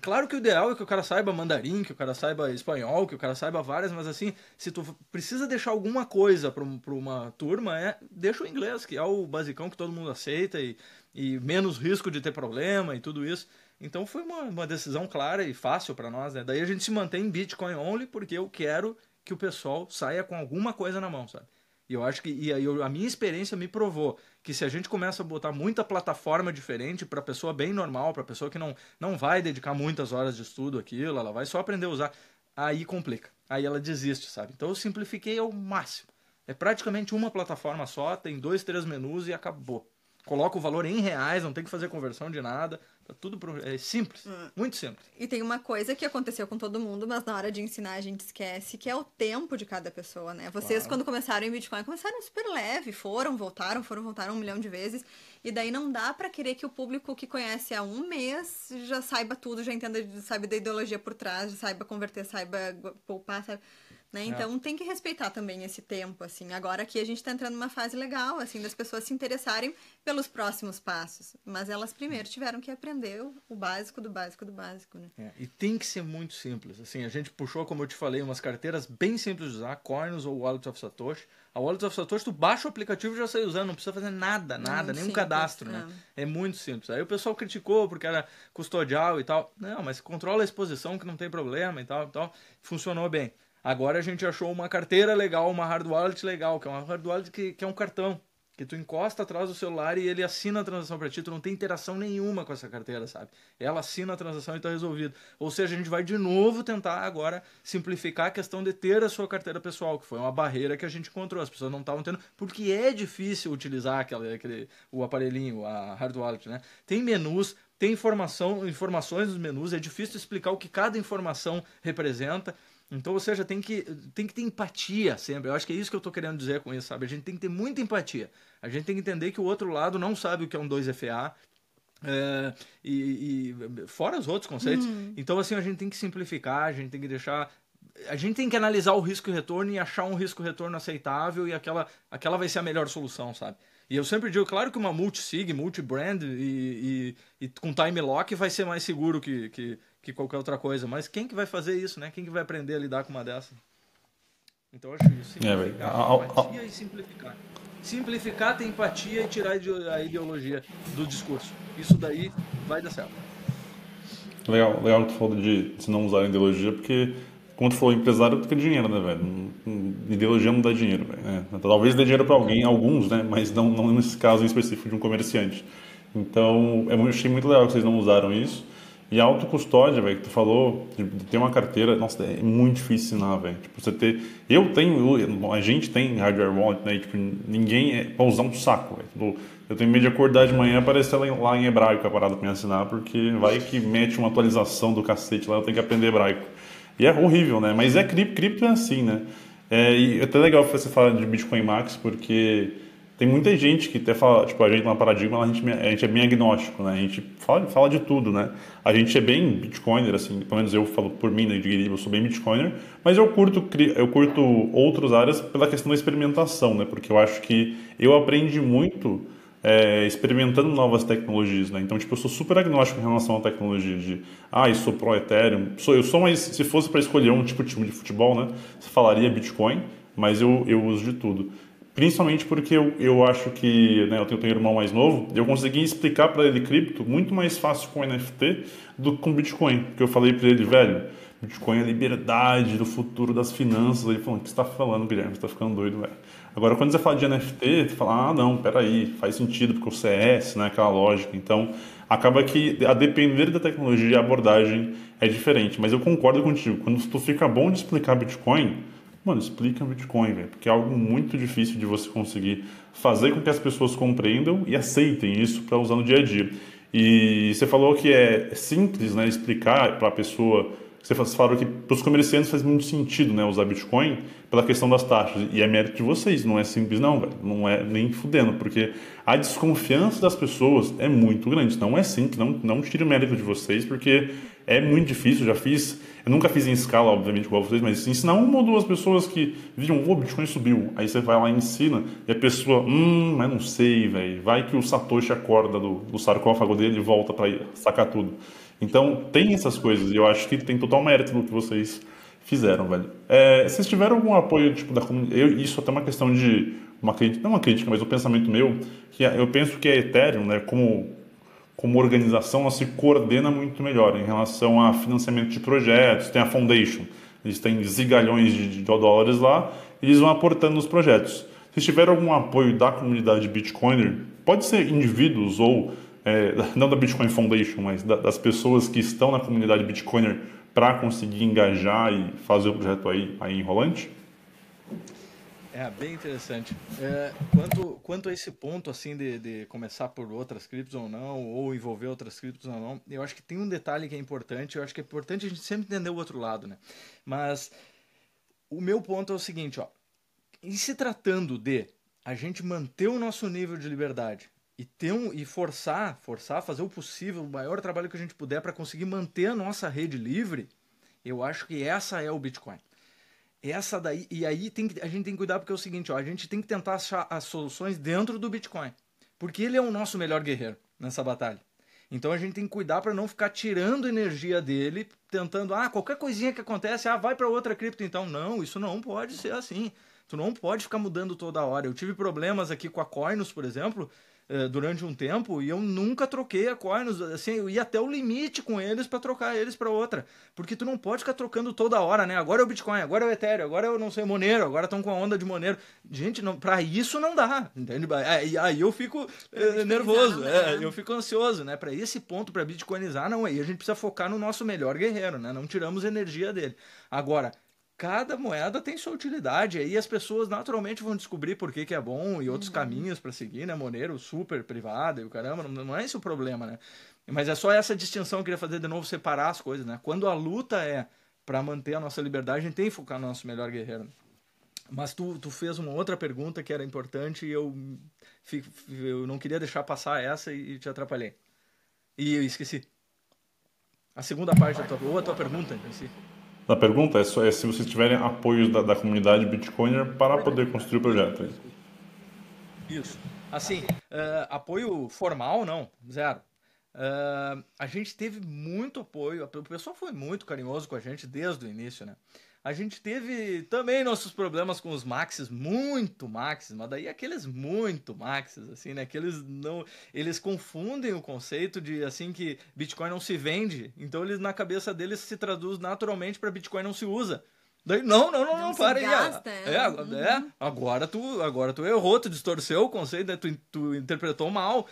Claro que o ideal é que o cara saiba mandarim, que o cara saiba espanhol, que o cara saiba várias, mas assim, se tu precisa deixar alguma coisa pra uma turma, deixa o inglês, que é o basicão que todo mundo aceita e menos risco de ter problema e tudo isso. Então foi uma decisão clara e fácil pra nós, né? Daí a gente se mantém em Bitcoin only porque eu quero que o pessoal saia com alguma coisa na mão, sabe? E eu acho que a minha experiência me provou que se a gente começa a botar muita plataforma diferente para pessoa bem normal, para pessoa que não vai dedicar muitas horas de estudo àquilo, ela vai só aprender a usar, aí complica. Aí ela desiste, sabe? Então eu simplifiquei ao máximo. É praticamente uma plataforma só, tem 2, 3 menus e acabou. Coloca o valor em reais, não tem que fazer conversão de nada. Tá tudo é simples, muito simples. E tem uma coisa que aconteceu com todo mundo, mas na hora de ensinar a gente esquece, que é o tempo de cada pessoa, né? Vocês, quando começaram em Bitcoin, começaram super leve, voltaram 1 milhão de vezes. E daí não dá pra querer que o público que conhece há um mês já saiba tudo, já entenda, saiba da ideologia por trás, já saiba converter, saiba poupar, sabe? Né? Então tem que respeitar também esse tempo, assim. Agora aqui a gente tá entrando numa fase legal, assim, das pessoas se interessarem pelos próximos passos. Mas elas primeiro tiveram que aprender o básico do básico do básico, né? E tem que ser muito simples. Assim, a gente puxou, como eu te falei, umas carteiras bem simples de usar, Coins ou Wallet of Satoshi. A Wallet of Satoshi, tu baixa o aplicativo e já sai usando, não precisa fazer nada, nenhum simples, cadastro, né? É muito simples. Aí o pessoal criticou porque era custodial e tal. Não, mas controla a exposição que não tem problema e tal. Funcionou bem. Agora a gente achou uma carteira legal, uma hard wallet legal, que é uma hard wallet que é um cartão, que tu encosta atrás do celular e ele assina a transação para ti, tu não tem interação nenhuma com essa carteira, sabe? Ela assina a transação e tá resolvido. Ou seja, a gente vai de novo tentar agora simplificar a questão de ter a sua carteira pessoal, que foi uma barreira que a gente encontrou, as pessoas não estavam tendo, porque é difícil utilizar o aparelhinho, a hard wallet, né? Tem menus, tem informações nos menus, é difícil explicar o que cada informação representa. Então, ou seja, tem que ter empatia sempre. Eu acho que é isso que eu estou querendo dizer com isso, sabe? A gente tem que ter muita empatia. A gente tem que entender que o outro lado não sabe o que é um 2FA, e fora os outros conceitos. Então, assim, a gente tem que simplificar, a gente tem que deixar... A gente tem que analisar o risco e retorno e achar um risco e retorno aceitável e aquela vai ser a melhor solução, sabe? E eu sempre digo, claro que uma multi-sig, multi-brand e com time lock vai ser mais seguro que qualquer outra coisa. Mas quem que vai fazer isso, né? Quem que vai aprender a lidar com uma dessa? Então eu acho isso. Simplificar, empatia e simplificar. Simplificar, ter empatia e tirar a ideologia do discurso. Isso daí vai dar certo. Legal que tu falou de não usar ideologia, porque como tu falou, empresário fica dinheiro, né, velho? Ideologia não dá dinheiro, velho. Talvez dê dinheiro para alguém, alguns, né? Mas não nesse caso em específico de um comerciante. Então, eu achei muito legal que vocês não usaram isso. E a autocustódia, velho, que tu falou, de ter uma carteira, nossa, é muito difícil ensinar, velho. Tipo, você ter... a gente tem hardware wallet, né? E, tipo, ninguém pra usar um saco, velho. Tipo, eu tenho medo de acordar de manhã e aparecer lá em hebraico a parada pra me ensinar, porque vai que mete uma atualização do cacete lá, eu tenho que aprender hebraico. E é horrível, né? Mas cripto é assim, né? E é até legal você falar de Bitcoin Max, porque tem muita gente que até fala, tipo, a gente na Paradigma, a gente é bem agnóstico, né? A gente fala de tudo, né? A gente é bem Bitcoiner, assim, pelo menos eu falo por mim, né, de Guiriba, eu sou bem Bitcoiner, mas eu curto outras áreas pela questão da experimentação, né? Porque eu acho que eu aprendi muito experimentando novas tecnologias, né? Então, tipo, eu sou super agnóstico em relação à tecnologia eu sou pro Ethereum. Eu sou mais, se fosse para escolher um tipo de time de futebol, né? Você falaria Bitcoin, mas eu uso de tudo. Principalmente porque eu acho que, né, eu tenho um irmão mais novo, eu consegui explicar para ele cripto muito mais fácil com NFT do que com Bitcoin. Porque eu falei para ele, velho, Bitcoin é a liberdade do futuro das finanças. Ele falou, o que você está falando, Guilherme? Você está ficando doido, velho. Agora, quando você fala de NFT, você fala, ah, não, peraí, faz sentido, porque o CS, né, aquela lógica. Então, acaba que, a depender da tecnologia, a abordagem é diferente. Mas eu concordo contigo, quando tu fica bom de explicar Bitcoin, mano, explica Bitcoin, velho, porque é algo muito difícil de você conseguir fazer com que as pessoas compreendam e aceitem isso para usar no dia a dia. E você falou que é simples, né, explicar para a pessoa. Você falou que para os comerciantes faz muito sentido, né, usar Bitcoin pela questão das taxas. E é mérito de vocês, não é simples não, velho. Não é nem fudendo, porque a desconfiança das pessoas é muito grande. Não é simples, não tire o mérito de vocês, porque é muito difícil. Eu nunca fiz em escala, obviamente, igual vocês, mas ensinar uma ou duas pessoas que viram, o Bitcoin subiu. Aí você vai lá e ensina, e a pessoa, mas não sei, velho. Vai que o Satoshi acorda do sarcófago dele e volta para sacar tudo. Então, tem essas coisas, e eu acho que tem total mérito no que vocês fizeram, velho. Vocês tiveram algum apoio, tipo, da comunidade? Isso até é uma questão de, não é uma crítica, mas um pensamento meu, que eu penso que a Ethereum, né, como organização, ela se coordena muito melhor em relação a financiamento de projetos. Tem a Foundation, eles têm zigalhões de dólares lá, e eles vão aportando nos projetos. Se tiver algum apoio da comunidade Bitcoiner, pode ser indivíduos ou não da Bitcoin Foundation, mas das pessoas que estão na comunidade Bitcoiner para conseguir engajar e fazer o projeto aí enrolante? Bem interessante. Quanto a esse ponto assim de começar por outras criptos ou não, ou envolver outras criptos ou não, eu acho que tem um detalhe que é importante, eu acho que é importante a gente sempre entender o outro lado, né? Mas o meu ponto é o seguinte, ó, em se tratando de a gente manter o nosso nível de liberdade e forçar, fazer o possível, o maior trabalho que a gente puder para conseguir manter a nossa rede livre, eu acho que essa é o Bitcoin. Essa daí, e aí a gente tem que cuidar porque é o seguinte, ó, a gente tem que tentar achar as soluções dentro do Bitcoin, porque ele é o nosso melhor guerreiro nessa batalha. Então a gente tem que cuidar para não ficar tirando energia dele, tentando, qualquer coisinha que acontece, vai para outra cripto então. Não, isso não pode ser assim. Tu não pode ficar mudando toda hora. Eu tive problemas aqui com a Coinus, por exemplo, durante um tempo, e eu nunca troquei a Coinus, assim, eu ia até o limite com eles para trocar eles para outra, porque tu não pode ficar trocando toda hora, né? Agora é o Bitcoin, agora é o Ethereum, agora é o não sei, Monero, agora estão com a onda de Monero. Gente, para isso não dá, entende? Aí eu fico nervoso, eu fico ansioso, né? Para esse ponto, para bitcoinizar, não, aí a gente precisa focar no nosso melhor guerreiro, né? Não tiramos energia dele. Agora, cada moeda tem sua utilidade, aí as pessoas naturalmente vão descobrir por que é bom e outros caminhos para seguir, né? Monero super privado e o caramba, não é esse o problema, né? Mas é só essa distinção que eu queria fazer de novo, separar as coisas, né? Quando a luta é para manter a nossa liberdade, a gente tem que focar no nosso melhor guerreiro. Mas tu fez uma outra pergunta que era importante e eu não queria deixar passar essa e te atrapalhei. E eu esqueci. A segunda parte ou a tua pergunta, em si. A pergunta é se vocês tiverem apoio da comunidade Bitcoiner para poder construir o projeto. Isso. Assim, apoio formal, não, zero. A gente teve muito apoio, o pessoal foi muito carinhoso com a gente desde o início, né? A gente teve também nossos problemas com os maxis, muito maxis, mas daí aqueles muito maxis, assim, né? Que eles confundem o conceito de, assim, que Bitcoin não se vende, então eles, na cabeça deles, se traduz naturalmente para Bitcoin não se usa. Daí, não, para aí. Agora tu errou, tu distorceu o conceito, né? Tu interpretou mal.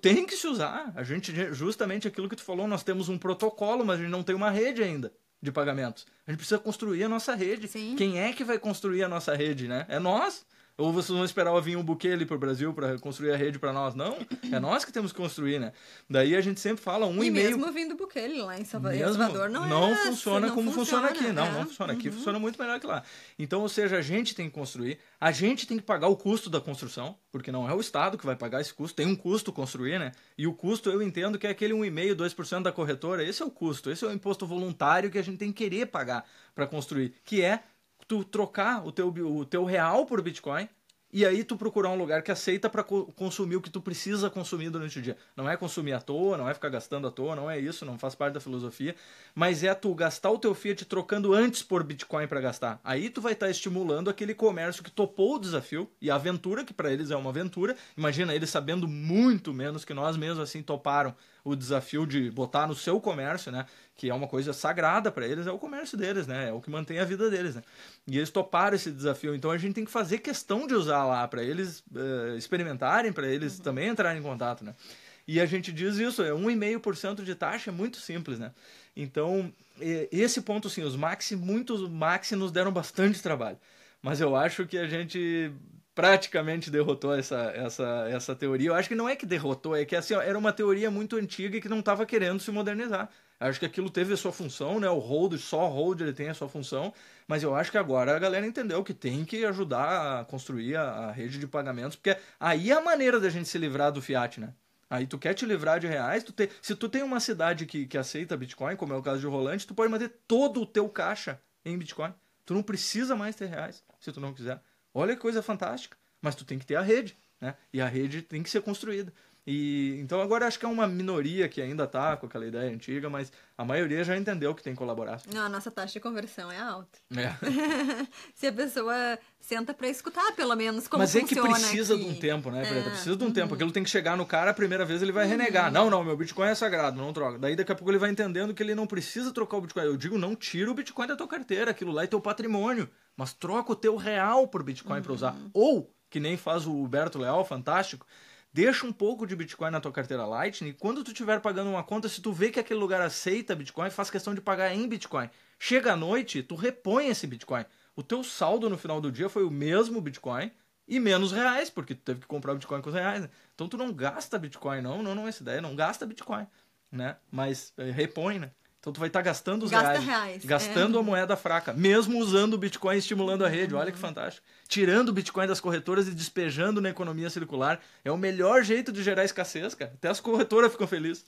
Tem que se usar. A gente, justamente aquilo que tu falou, nós temos um protocolo, mas a gente não tem uma rede ainda de pagamentos. A gente precisa construir a nossa rede. Sim. Quem é que vai construir a nossa rede, né? É nós. Ou vocês vão esperar vir um Bukele pro Brasil para construir a rede para nós? Não, é nós que temos que construir, né? Daí a gente sempre fala 1,5... mesmo vindo Bukele lá em Salvador, não funciona como funciona aqui. Não funciona. Aqui Uhum. funciona muito melhor que lá. Então, ou seja, a gente tem que construir, a gente tem que pagar o custo da construção, porque não é o Estado que vai pagar esse custo, tem um custo construir, né? E o custo eu entendo que é aquele 1,5%, 2% da corretora, esse é o custo, esse é o imposto voluntário que a gente tem que querer pagar para construir, que é tu trocar o teu real por Bitcoin e aí tu procurar um lugar que aceita para consumir o que tu precisa consumir durante o dia. Não é consumir à toa, não é ficar gastando à toa, não é isso, não faz parte da filosofia, mas é tu gastar o teu Fiat trocando antes por Bitcoin para gastar. Aí tu vai estar estimulando aquele comércio que topou o desafio e a aventura, que para eles é uma aventura. Imagina eles sabendo muito menos que nós mesmos assim toparam o desafio de botar no seu comércio, né? Que é uma coisa sagrada para eles, é o comércio deles, né? É o que mantém a vida deles, né? E eles toparam esse desafio. Então a gente tem que fazer questão de usar lá para eles experimentarem, para eles também entrarem em contato, né? E a gente diz isso, 1,5% de taxa é muito simples, né? Então, esse ponto, sim, muitos Maxi nos deram bastante trabalho. Mas eu acho que a gente praticamente derrotou essa teoria. Eu acho que não é que derrotou, é que assim, ó, era uma teoria muito antiga e que não estava querendo se modernizar. Eu acho que aquilo teve a sua função, né? Só o hold ele tem a sua função, mas eu acho que agora a galera entendeu que tem que ajudar a construir a rede de pagamentos, porque aí é a maneira da gente se livrar do fiat, né? Aí tu quer te livrar de reais, se tu tem uma cidade que aceita Bitcoin, como é o caso de Rolante, tu pode manter todo o teu caixa em Bitcoin. Tu não precisa mais ter reais, se tu não quiser. Olha que coisa fantástica. Mas tu tem que ter a rede, né? E a rede tem que ser construída. E então agora acho que é uma minoria que ainda tá com aquela ideia antiga, mas a maioria já entendeu que tem que colaborar. Não, a nossa taxa de conversão é alta. É. Se a pessoa senta pra escutar, pelo menos, como mas funciona. Mas é que precisa aqui. de um tempo, né, Preta? Precisa de um tempo. Aquilo tem que chegar no cara, a primeira vez ele vai renegar. Não, meu Bitcoin é sagrado, não troca. Daí daqui a pouco ele vai entendendo que ele não precisa trocar o Bitcoin. Eu digo, não tira o Bitcoin da tua carteira, aquilo lá é teu patrimônio. Mas troca o teu real por Bitcoin pra usar. Ou, que nem faz o Huberto Leal, fantástico, deixa um pouco de Bitcoin na tua carteira Lightning e quando tu estiver pagando uma conta, se tu vê que aquele lugar aceita Bitcoin, faz questão de pagar em Bitcoin. Chega à noite, tu repõe esse Bitcoin. O teu saldo no final do dia foi o mesmo Bitcoin e menos reais, porque tu teve que comprar Bitcoin com os reais, né? Então tu não gasta Bitcoin, não é essa ideia, não gasta Bitcoin, né? Mas repõe, né? Então tu vai estar gastando os reais, gastando a moeda fraca, mesmo usando o Bitcoin, estimulando a rede. Olha que fantástico. Tirando o Bitcoin das corretoras e despejando na economia circular. É o melhor jeito de gerar escassez, cara. Até as corretoras ficam felizes.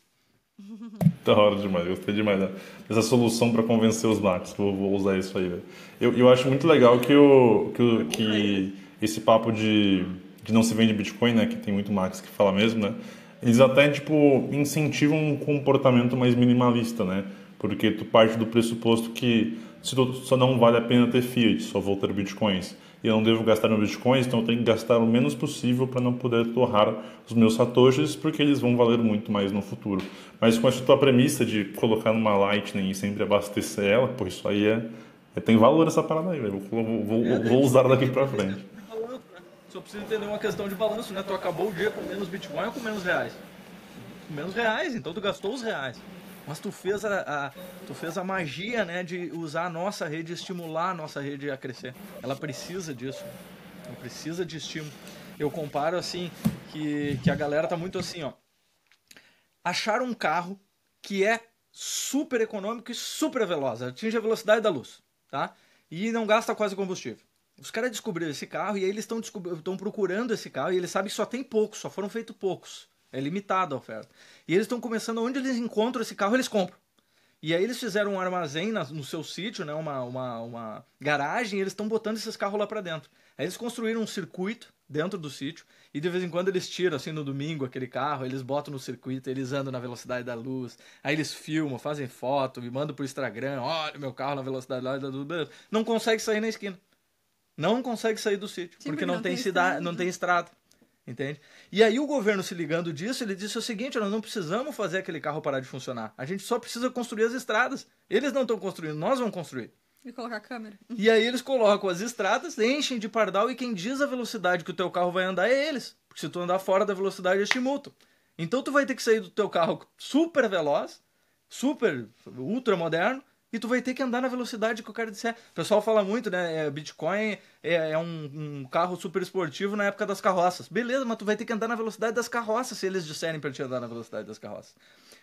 Da hora demais, gostei demais dessa solução para convencer os Max. Vou usar isso aí, velho. Eu acho muito legal que esse papo de não se vende Bitcoin, né? Que tem muito Max que fala mesmo, né? Eles até, tipo, incentivam um comportamento mais minimalista, né? Porque tu parte do pressuposto que só não vale a pena ter fiat, só vou ter bitcoins. E eu não devo gastar no bitcoins, então eu tenho que gastar o menos possível para não poder torrar os meus satoshis, porque eles vão valer muito mais no futuro. Mas com essa tua premissa de colocar numa Lightning e sempre abastecer ela, pô, isso aí tem valor essa parada aí, velho. Vou usar daqui para frente. Só precisa entender uma questão de balanço, né? Tu acabou o dia com menos Bitcoin ou com menos reais? Com menos reais, então tu gastou os reais. Mas tu fez a magia, né, de usar a nossa rede, estimular a nossa rede a crescer. Ela precisa disso. Ela precisa de estímulo. Eu comparo assim, que a galera tá muito assim, ó. Acharam um carro que é super econômico e super veloz. Atinge a velocidade da luz, tá? E não gasta quase combustível. Os caras descobriram esse carro e aí eles estão procurando esse carro e eles sabem que só tem poucos, só foram feitos poucos. É limitada a oferta. E eles estão começando, onde eles encontram esse carro, eles compram. E aí eles fizeram um armazém no seu sítio, né, uma garagem, e eles estão botando esses carros lá para dentro. Aí eles construíram um circuito dentro do sítio, e de vez em quando eles tiram, assim, no domingo, aquele carro, eles botam no circuito, eles andam na velocidade da luz, aí eles filmam, fazem foto, me mandam pro Instagram, olha o meu carro na velocidade da luz, não consegue sair na esquina. Não consegue sair do sítio, porque não tem cidade, não tem estrada. Entende? E aí o governo, se ligando disso, ele disse o seguinte: nós não precisamos fazer aquele carro parar de funcionar. A gente só precisa construir as estradas. Eles não estão construindo, nós vamos construir. E colocar a câmera. E aí eles colocam as estradas, enchem de pardal e quem diz a velocidade que o teu carro vai andar é eles. Porque se tu andar fora da velocidade, eles te multam. Então tu vai ter que sair do teu carro super veloz, super, ultra moderno, e tu vai ter que andar na velocidade que o cara disser. O pessoal fala muito, né? Bitcoin é um carro super esportivo na época das carroças. Beleza, mas tu vai ter que andar na velocidade das carroças se eles disserem para te andar na velocidade das carroças.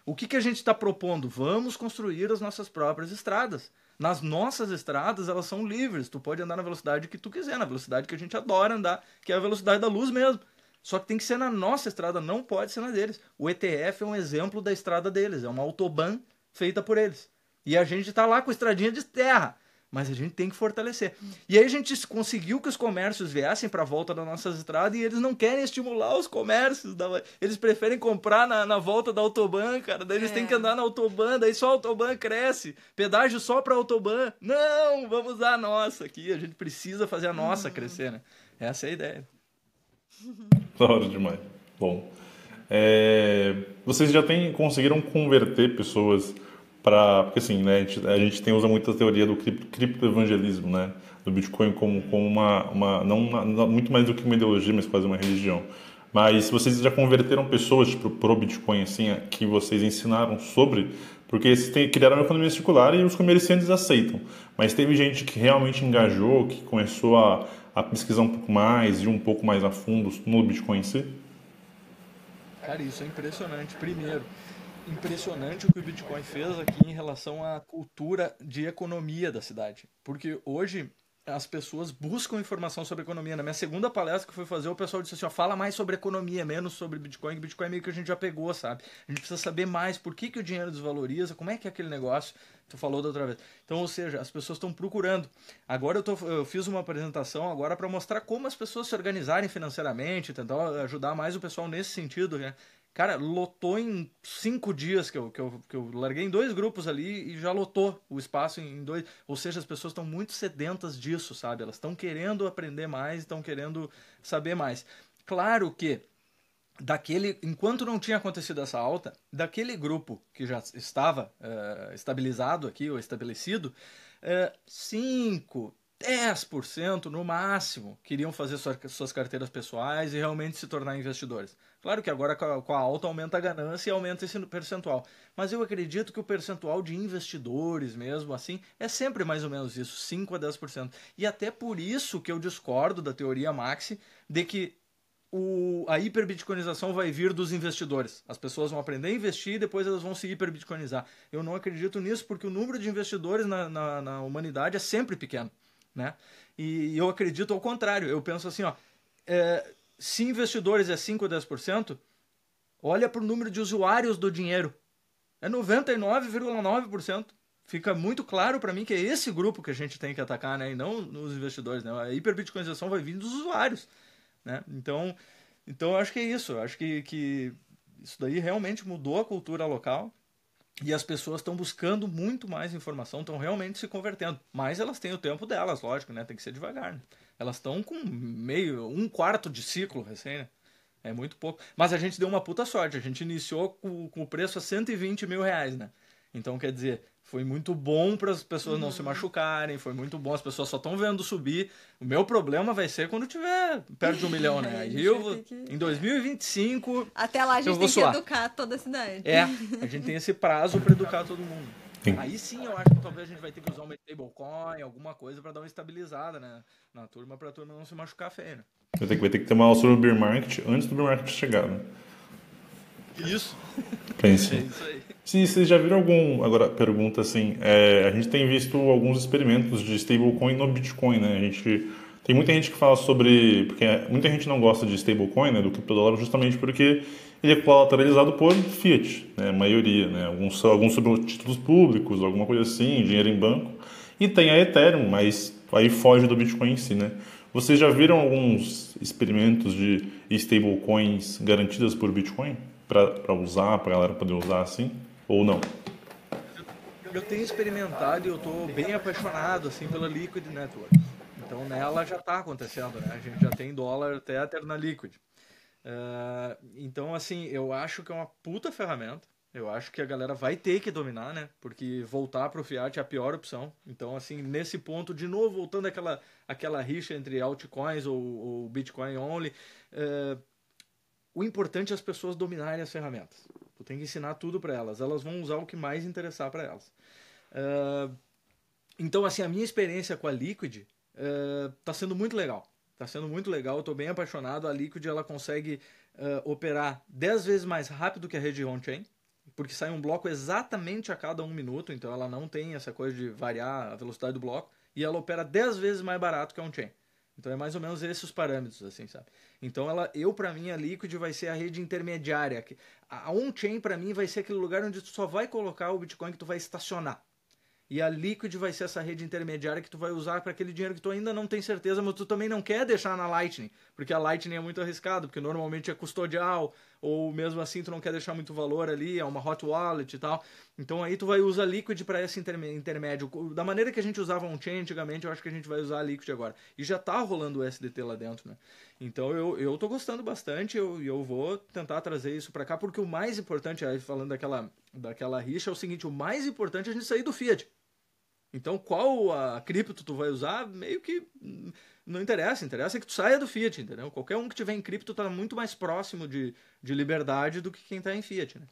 O que a gente está propondo? Vamos construir as nossas próprias estradas. Nas nossas estradas, elas são livres. Tu pode andar na velocidade que tu quiser, na velocidade que a gente adora andar, que é a velocidade da luz mesmo. Só que tem que ser na nossa estrada, não pode ser na deles. O ETF é um exemplo da estrada deles. É uma autobahn feita por eles. E a gente tá lá com estradinha de terra, mas a gente tem que fortalecer. E aí a gente conseguiu que os comércios viessem para a volta das nossas estradas e eles não querem estimular os comércios. Eles preferem comprar na volta da autobahn, cara. Daí eles têm que andar na autobahn, daí só a autobahn cresce. Pedágio só para autobahn. Não, vamos usar a nossa aqui. A gente precisa fazer a nossa crescer, né? Essa é a ideia. Da hora demais. Bom. Vocês já conseguiram converter pessoas para... Porque assim, né, a gente usa muito a teoria do criptoevangelismo, né? Do Bitcoin como não muito mais do que uma ideologia, mas quase uma religião. Mas vocês já converteram pessoas tipo, pro Bitcoin, assim, que vocês ensinaram sobre... Porque vocês criaram uma economia circular e os comerciantes aceitam. Mas teve gente que realmente engajou, que começou a pesquisar um pouco mais e um pouco mais a fundo no Bitcoin em si? Cara, isso é impressionante. Primeiro, impressionante o que o Bitcoin fez aqui em relação à cultura de economia da cidade. Porque hoje as pessoas buscam informação sobre economia. Na minha segunda palestra que eu fui fazer, o pessoal disse assim, ó, fala mais sobre economia, menos sobre Bitcoin, que Bitcoin meio que a gente já pegou, sabe? A gente precisa saber mais por que o dinheiro desvaloriza, como é que é aquele negócio, tu falou da outra vez. Então, ou seja, as pessoas estão procurando. Agora eu fiz uma apresentação agora para mostrar como as pessoas se organizarem financeiramente, tentar ajudar mais o pessoal nesse sentido, né? Cara, lotou em 5 dias que eu larguei em 2 grupos ali e já lotou o espaço em 2. Ou seja, as pessoas estão muito sedentas disso, sabe? Elas estão querendo aprender mais, estão querendo saber mais. Claro que enquanto não tinha acontecido essa alta, daquele grupo que já estava estabilizado aqui, ou estabelecido, 5, 10% no máximo queriam fazer suas carteiras pessoais e realmente se tornar investidores. Claro que agora com a alta aumenta a ganância e aumenta esse percentual. Mas eu acredito que o percentual de investidores mesmo assim é sempre mais ou menos isso, 5 a 10%. E até por isso que eu discordo da teoria Maxi de que a hiperbitcoinização vai vir dos investidores. As pessoas vão aprender a investir e depois elas vão se hiperbitcoinizar. Eu não acredito nisso porque o número de investidores na humanidade é sempre pequeno, né? E eu acredito ao contrário. Eu penso assim, ó, se investidores é 5 ou 10%, olha para o número de usuários do dinheiro. É 99,9%. Fica muito claro para mim que é esse grupo que a gente tem que atacar, né? E não os investidores, né? A hiperbitcoinização vai vir dos usuários, né? Então eu acho que é isso. Eu acho que isso daí realmente mudou a cultura local e as pessoas estão buscando muito mais informação, estão realmente se convertendo. Mas elas têm o tempo delas, lógico, né? Tem que ser devagar, né? Elas estão com um quarto de ciclo recém, né? É muito pouco. Mas a gente deu uma puta sorte. A gente iniciou com o preço a 120 mil reais, né? Então, quer dizer, foi muito bom para as pessoas não se machucarem, foi muito bom, as pessoas só estão vendo subir. O meu problema vai ser quando tiver perto de 1 milhão, né? Aí em 2025. Até lá a gente tem que educar toda a cidade. A gente tem esse prazo para educar todo mundo. Sim. Aí sim eu acho que talvez a gente vai ter que usar uma stablecoin, alguma coisa para dar uma estabilizada, né, na turma, para a turma não se machucar feio, né? Vai ter que ter uma aula sobre o bear market antes do bear market chegar, né? Isso. Pense. É isso aí. Sim, vocês já viram agora, pergunta assim, a gente tem visto alguns experimentos de stablecoin no Bitcoin, né? Tem muita gente que fala sobre, porque muita gente não gosta de stablecoin, né, do criptodólar, justamente porque ele é colateralizado por fiat, né, a maioria, né, alguns sobre títulos públicos, alguma coisa assim, dinheiro em banco, e tem a Ethereum, mas aí foge do Bitcoin em si, né? Vocês já viram alguns experimentos de stablecoins garantidas por Bitcoin para usar, para a galera poder usar assim, ou não? Eu tenho experimentado e eu estou bem apaixonado assim pela Liquid Network. Então nela já está acontecendo, né? A gente já tem dólar Tether na Liquid. Então, assim, eu acho que é uma puta ferramenta. Eu acho que a galera vai ter que dominar, né? Porque voltar para o fiat é a pior opção. Então, assim, nesse ponto, de novo, voltando àquela rixa entre altcoins ou Bitcoin only, o importante é as pessoas dominarem as ferramentas. Tu tem que ensinar tudo para elas. Elas vão usar o que mais interessar para elas. Então, assim, a minha experiência com a Liquid tá sendo muito legal. Tá sendo muito legal, eu tô bem apaixonado. A Liquid, ela consegue operar 10 vezes mais rápido que a rede on-chain, porque sai um bloco exatamente a cada 1 minuto, então ela não tem essa coisa de variar a velocidade do bloco, e ela opera 10 vezes mais barato que a on-chain. Então é mais ou menos esses os parâmetros, assim, sabe? Então para mim, a Liquid vai ser a rede intermediária. A on-chain, para mim, vai ser aquele lugar onde tu só vai colocar o Bitcoin que tu vai estacionar. E a Liquid vai ser essa rede intermediária que tu vai usar para aquele dinheiro que tu ainda não tem certeza, mas tu também não quer deixar na Lightning, porque a Lightning é muito arriscado, porque normalmente é custodial, ou mesmo assim tu não quer deixar muito valor ali, é uma hot wallet e tal. Então aí tu vai usar Liquid para esse intermédio. Da maneira que a gente usava on-chain antigamente, eu acho que a gente vai usar a Liquid agora. E já tá rolando o SDT lá dentro, né? Então eu tô gostando bastante, eu vou tentar trazer isso para cá, porque o mais importante, aí falando daquela rixa, é o seguinte, o mais importante é a gente sair do fiat. Então, qual a cripto tu vai usar, meio que não interessa. Interessa que tu saia do fiat, entendeu? Qualquer um que tiver em cripto tá muito mais próximo de liberdade do que quem tá em fiat, né?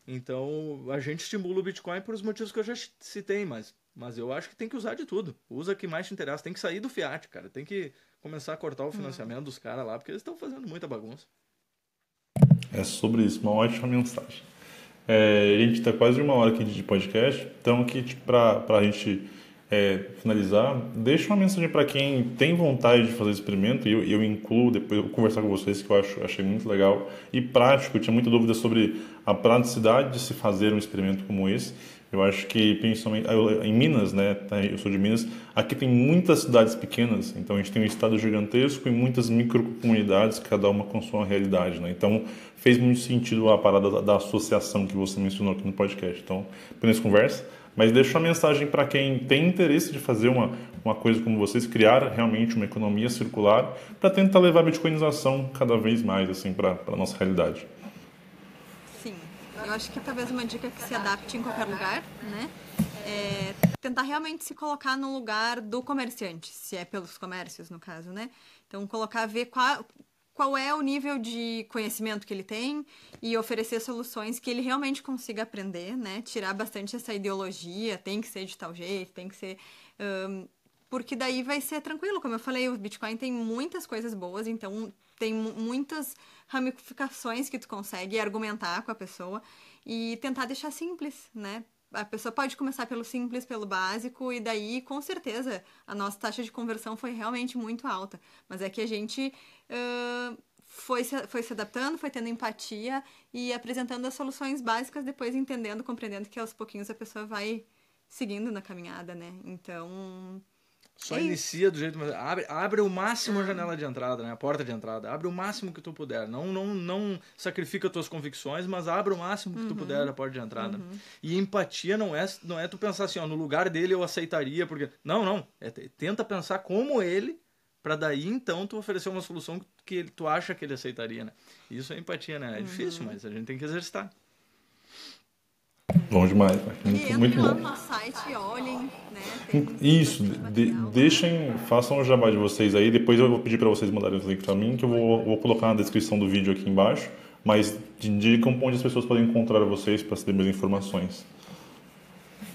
Então, a gente estimula o Bitcoin por os motivos que eu já citei, mas eu acho que tem que usar de tudo. Usa o que mais te interessa. Tem que sair do fiat, cara. Tem que começar a cortar o financiamento dos caras lá, porque eles estão fazendo muita bagunça. É sobre isso, uma ótima mensagem. A gente está quase 1 hora aqui de podcast, então aqui para a gente finalizar, deixa uma mensagem para quem tem vontade de fazer experimento, e eu incluo, depois eu vou conversar com vocês, que eu achei muito legal e prático. Eu tinha muita dúvida sobre a praticidade de se fazer um experimento como esse. Eu acho que, principalmente em Minas, né, eu sou de Minas, aqui tem muitas cidades pequenas, então a gente tem um estado gigantesco e muitas microcomunidades, cada uma com sua realidade, né? Então fez muito sentido a parada da associação que você mencionou aqui no podcast. Então, apenas conversa, mas deixa uma mensagem para quem tem interesse de fazer uma coisa como vocês, criar realmente uma economia circular para tentar levar a bitcoinização cada vez mais assim, para a nossa realidade. Sim, eu acho que talvez uma dica que se adapte em qualquer lugar, né? É tentar realmente se colocar no lugar do comerciante, se é pelos comércios, no caso, né? Então, ver qual é o nível de conhecimento que ele tem e oferecer soluções que ele realmente consiga aprender, né? Tirar bastante essa ideologia, tem que ser de tal jeito, tem que ser... porque daí vai ser tranquilo. Como eu falei, o Bitcoin tem muitas coisas boas, então tem muitas ramificações que tu consegue argumentar com a pessoa e tentar deixar simples, né? A pessoa pode começar pelo simples, pelo básico, e daí, com certeza, a nossa taxa de conversão foi realmente muito alta. Mas é que a gente foi se adaptando, foi tendo empatia e apresentando as soluções básicas, depois entendendo, compreendendo que aos pouquinhos a pessoa vai seguindo na caminhada, né? Então... Só inicia do jeito... Abre o máximo a janela de entrada, né? A porta de entrada. Abre o máximo que tu puder. Não sacrifica tuas convicções, mas abre o máximo que tu puder a porta de entrada. E empatia não é tu pensar assim, ó, no lugar dele eu aceitaria, porque... Não. Tenta pensar como ele, pra daí, então, tu oferecer uma solução que tu acha que ele aceitaria, né? Isso é empatia, né? É difícil, mas a gente tem que exercitar. Bom demais, muito lá bom. no nosso site e olhem, né? Isso, deixem, façam o jabá de vocês aí. Depois eu vou pedir para vocês mandarem os links para mim, que eu vou colocar na descrição do vídeo aqui embaixo. Mas indicam onde as pessoas podem encontrar vocês para saber mais informações.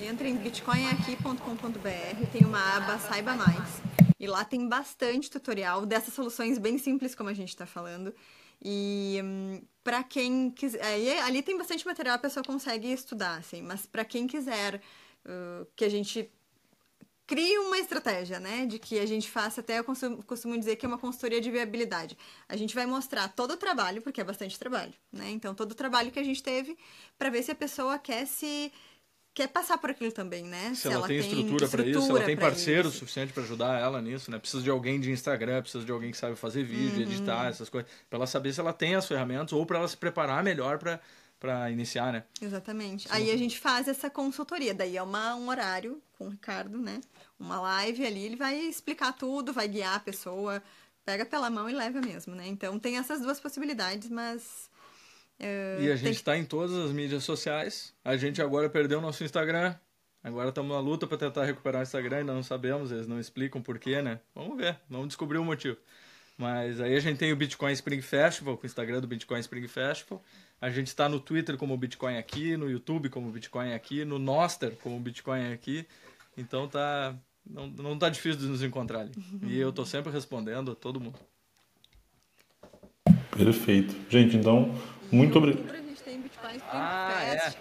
Entre em bitcoinaqui.com.br, tem uma aba Saiba Mais. E lá tem bastante tutorial dessas soluções bem simples, como a gente está falando. E para quem quiser... ali tem bastante material, a pessoa consegue estudar, assim. Mas para quem quiser que a gente crie uma estratégia, né? De que a gente faça, até eu costumo dizer que é uma consultoria de viabilidade. A gente vai mostrar todo o trabalho, porque é bastante trabalho, né? Então, todo o trabalho que a gente teve para ver se a pessoa quer passar por aquilo também, né? Se ela tem estrutura para isso, se ela tem parceiro suficiente para ajudar ela nisso, né? Precisa de alguém de Instagram, precisa de alguém que sabe fazer vídeo, editar, essas coisas, para ela saber se ela tem as ferramentas ou para ela se preparar melhor para iniciar, né? Exatamente. Aí a gente faz essa consultoria, daí é um horário com o Ricardo, né? Uma live ali, ele vai explicar tudo, vai guiar a pessoa, pega pela mão e leva mesmo, né? Então tem essas duas possibilidades, mas... E a gente está em todas as mídias sociais. A gente agora perdeu o nosso Instagram. Agora estamos na luta para tentar recuperar o Instagram. Ainda não sabemos, eles não explicam porquê, né? Vamos ver, vamos descobrir o motivo. Mas aí a gente tem o Bitcoin Spring Festival, com o Instagram do Bitcoin Spring Festival. A gente está no Twitter como Bitcoin Aqui, no YouTube como Bitcoin Aqui, no Nostr como Bitcoin Aqui. Então não tá difícil de nos encontrar ali. E eu tô sempre respondendo a todo mundo. Perfeito. Gente, então, muito obrigado.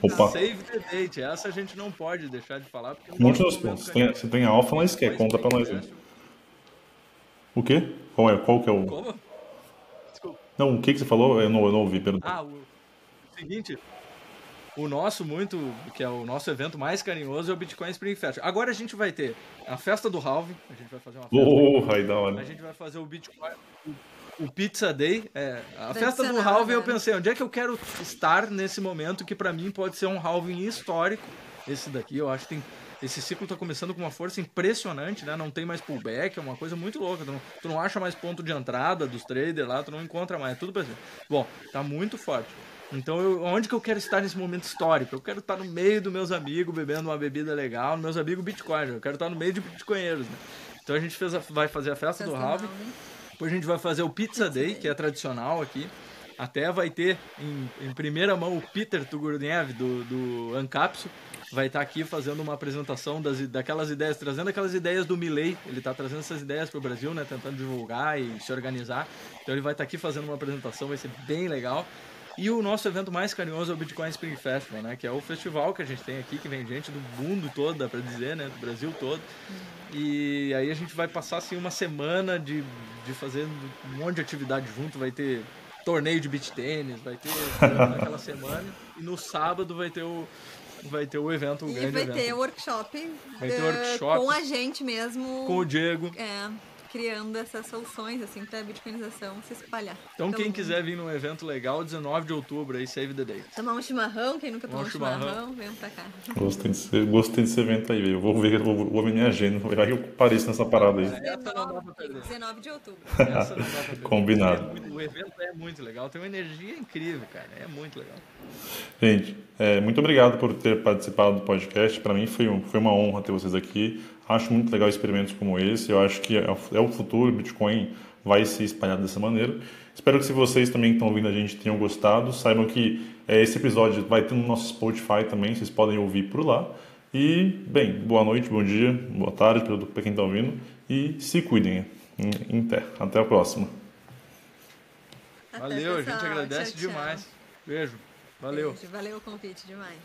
Opa. Save the date. Essa a gente não pode deixar de falar. Porque muitos pontos. Você tem a alfa, mas quer? Conta pra nós aí. O quê? Qual que é o... Como? Desculpa. Não, o que você falou? Eu não ouvi, perdão. O seguinte... o nosso que é o nosso evento mais carinhoso, é o Bitcoin Spring Fest. Agora a gente vai ter a festa do halving, a gente vai fazer uma festa. Aí da hora. A gente vai fazer o Bitcoin, o Pizza Day. A festa do Tradicional, halving, eu né? pensei, onde é que eu quero estar nesse momento que pra mim pode ser um halving histórico. Esse daqui, eu acho que esse ciclo tá começando com uma força impressionante, né? Não tem mais pullback, é uma coisa muito louca. Tu não acha mais ponto de entrada dos traders lá, tu não encontra mais, é tudo pra cima. Bom, tá muito forte. Então, onde que eu quero estar nesse momento histórico? Eu quero estar no meio dos meus amigos, bebendo uma bebida legal, meus amigos Bitcoin. Eu quero estar no meio de bitcoinheiros, né? Então a gente vai fazer a festa do halving. Depois a gente vai fazer o Pizza Day, que é tradicional aqui. Até vai ter em primeira mão o Peter Tugurev do Ancapsu. Vai estar aqui fazendo uma apresentação daquelas ideias, trazendo aquelas ideias do Milley. Ele está trazendo essas ideias para o Brasil, né? Tentando divulgar e se organizar. Então ele vai estar aqui fazendo uma apresentação, vai ser bem legal. E o nosso evento mais carinhoso é o Bitcoin Spring Festival, né? Que é o festival que a gente tem aqui, que vem gente do mundo todo, dá pra dizer, né? Do Brasil todo. E aí a gente vai passar, assim, uma semana de fazer um monte de atividade junto. Vai ter torneio de beach tênis, vai ter naquela semana. E no sábado vai ter o evento, o grande evento. E vai ter workshop, Vai ter workshop com a gente mesmo. Com o Diego. Criando essas soluções, assim, pra bitcoinização se espalhar. Então quem quiser vir num evento legal, 19 de outubro, aí, save the date. Tomar um chimarrão, quem nunca tomou um chimarrão, vem pra cá. Gostei desse evento aí, eu vou ver, vou ver minha agenda, vai que eu pareço nessa parada aí. Essa não dá pra perder. 19 de outubro. Essa não dá pra perder. Combinado. O evento é muito legal, tem uma energia incrível, cara, é muito legal. Gente, muito obrigado por ter participado do podcast. Para mim foi uma honra ter vocês aqui. Acho muito legal experimentos como esse. Eu acho que é o futuro. O Bitcoin vai se espalhar dessa maneira. Espero que se vocês também que estão ouvindo a gente tenham gostado. Saibam que esse episódio vai ter no nosso Spotify também. Vocês podem ouvir por lá. E, bem, boa noite, bom dia, boa tarde para quem está ouvindo. E se cuidem. Até a próxima. Valeu, a gente agradece demais. Beijo. Valeu. Valeu o convite demais.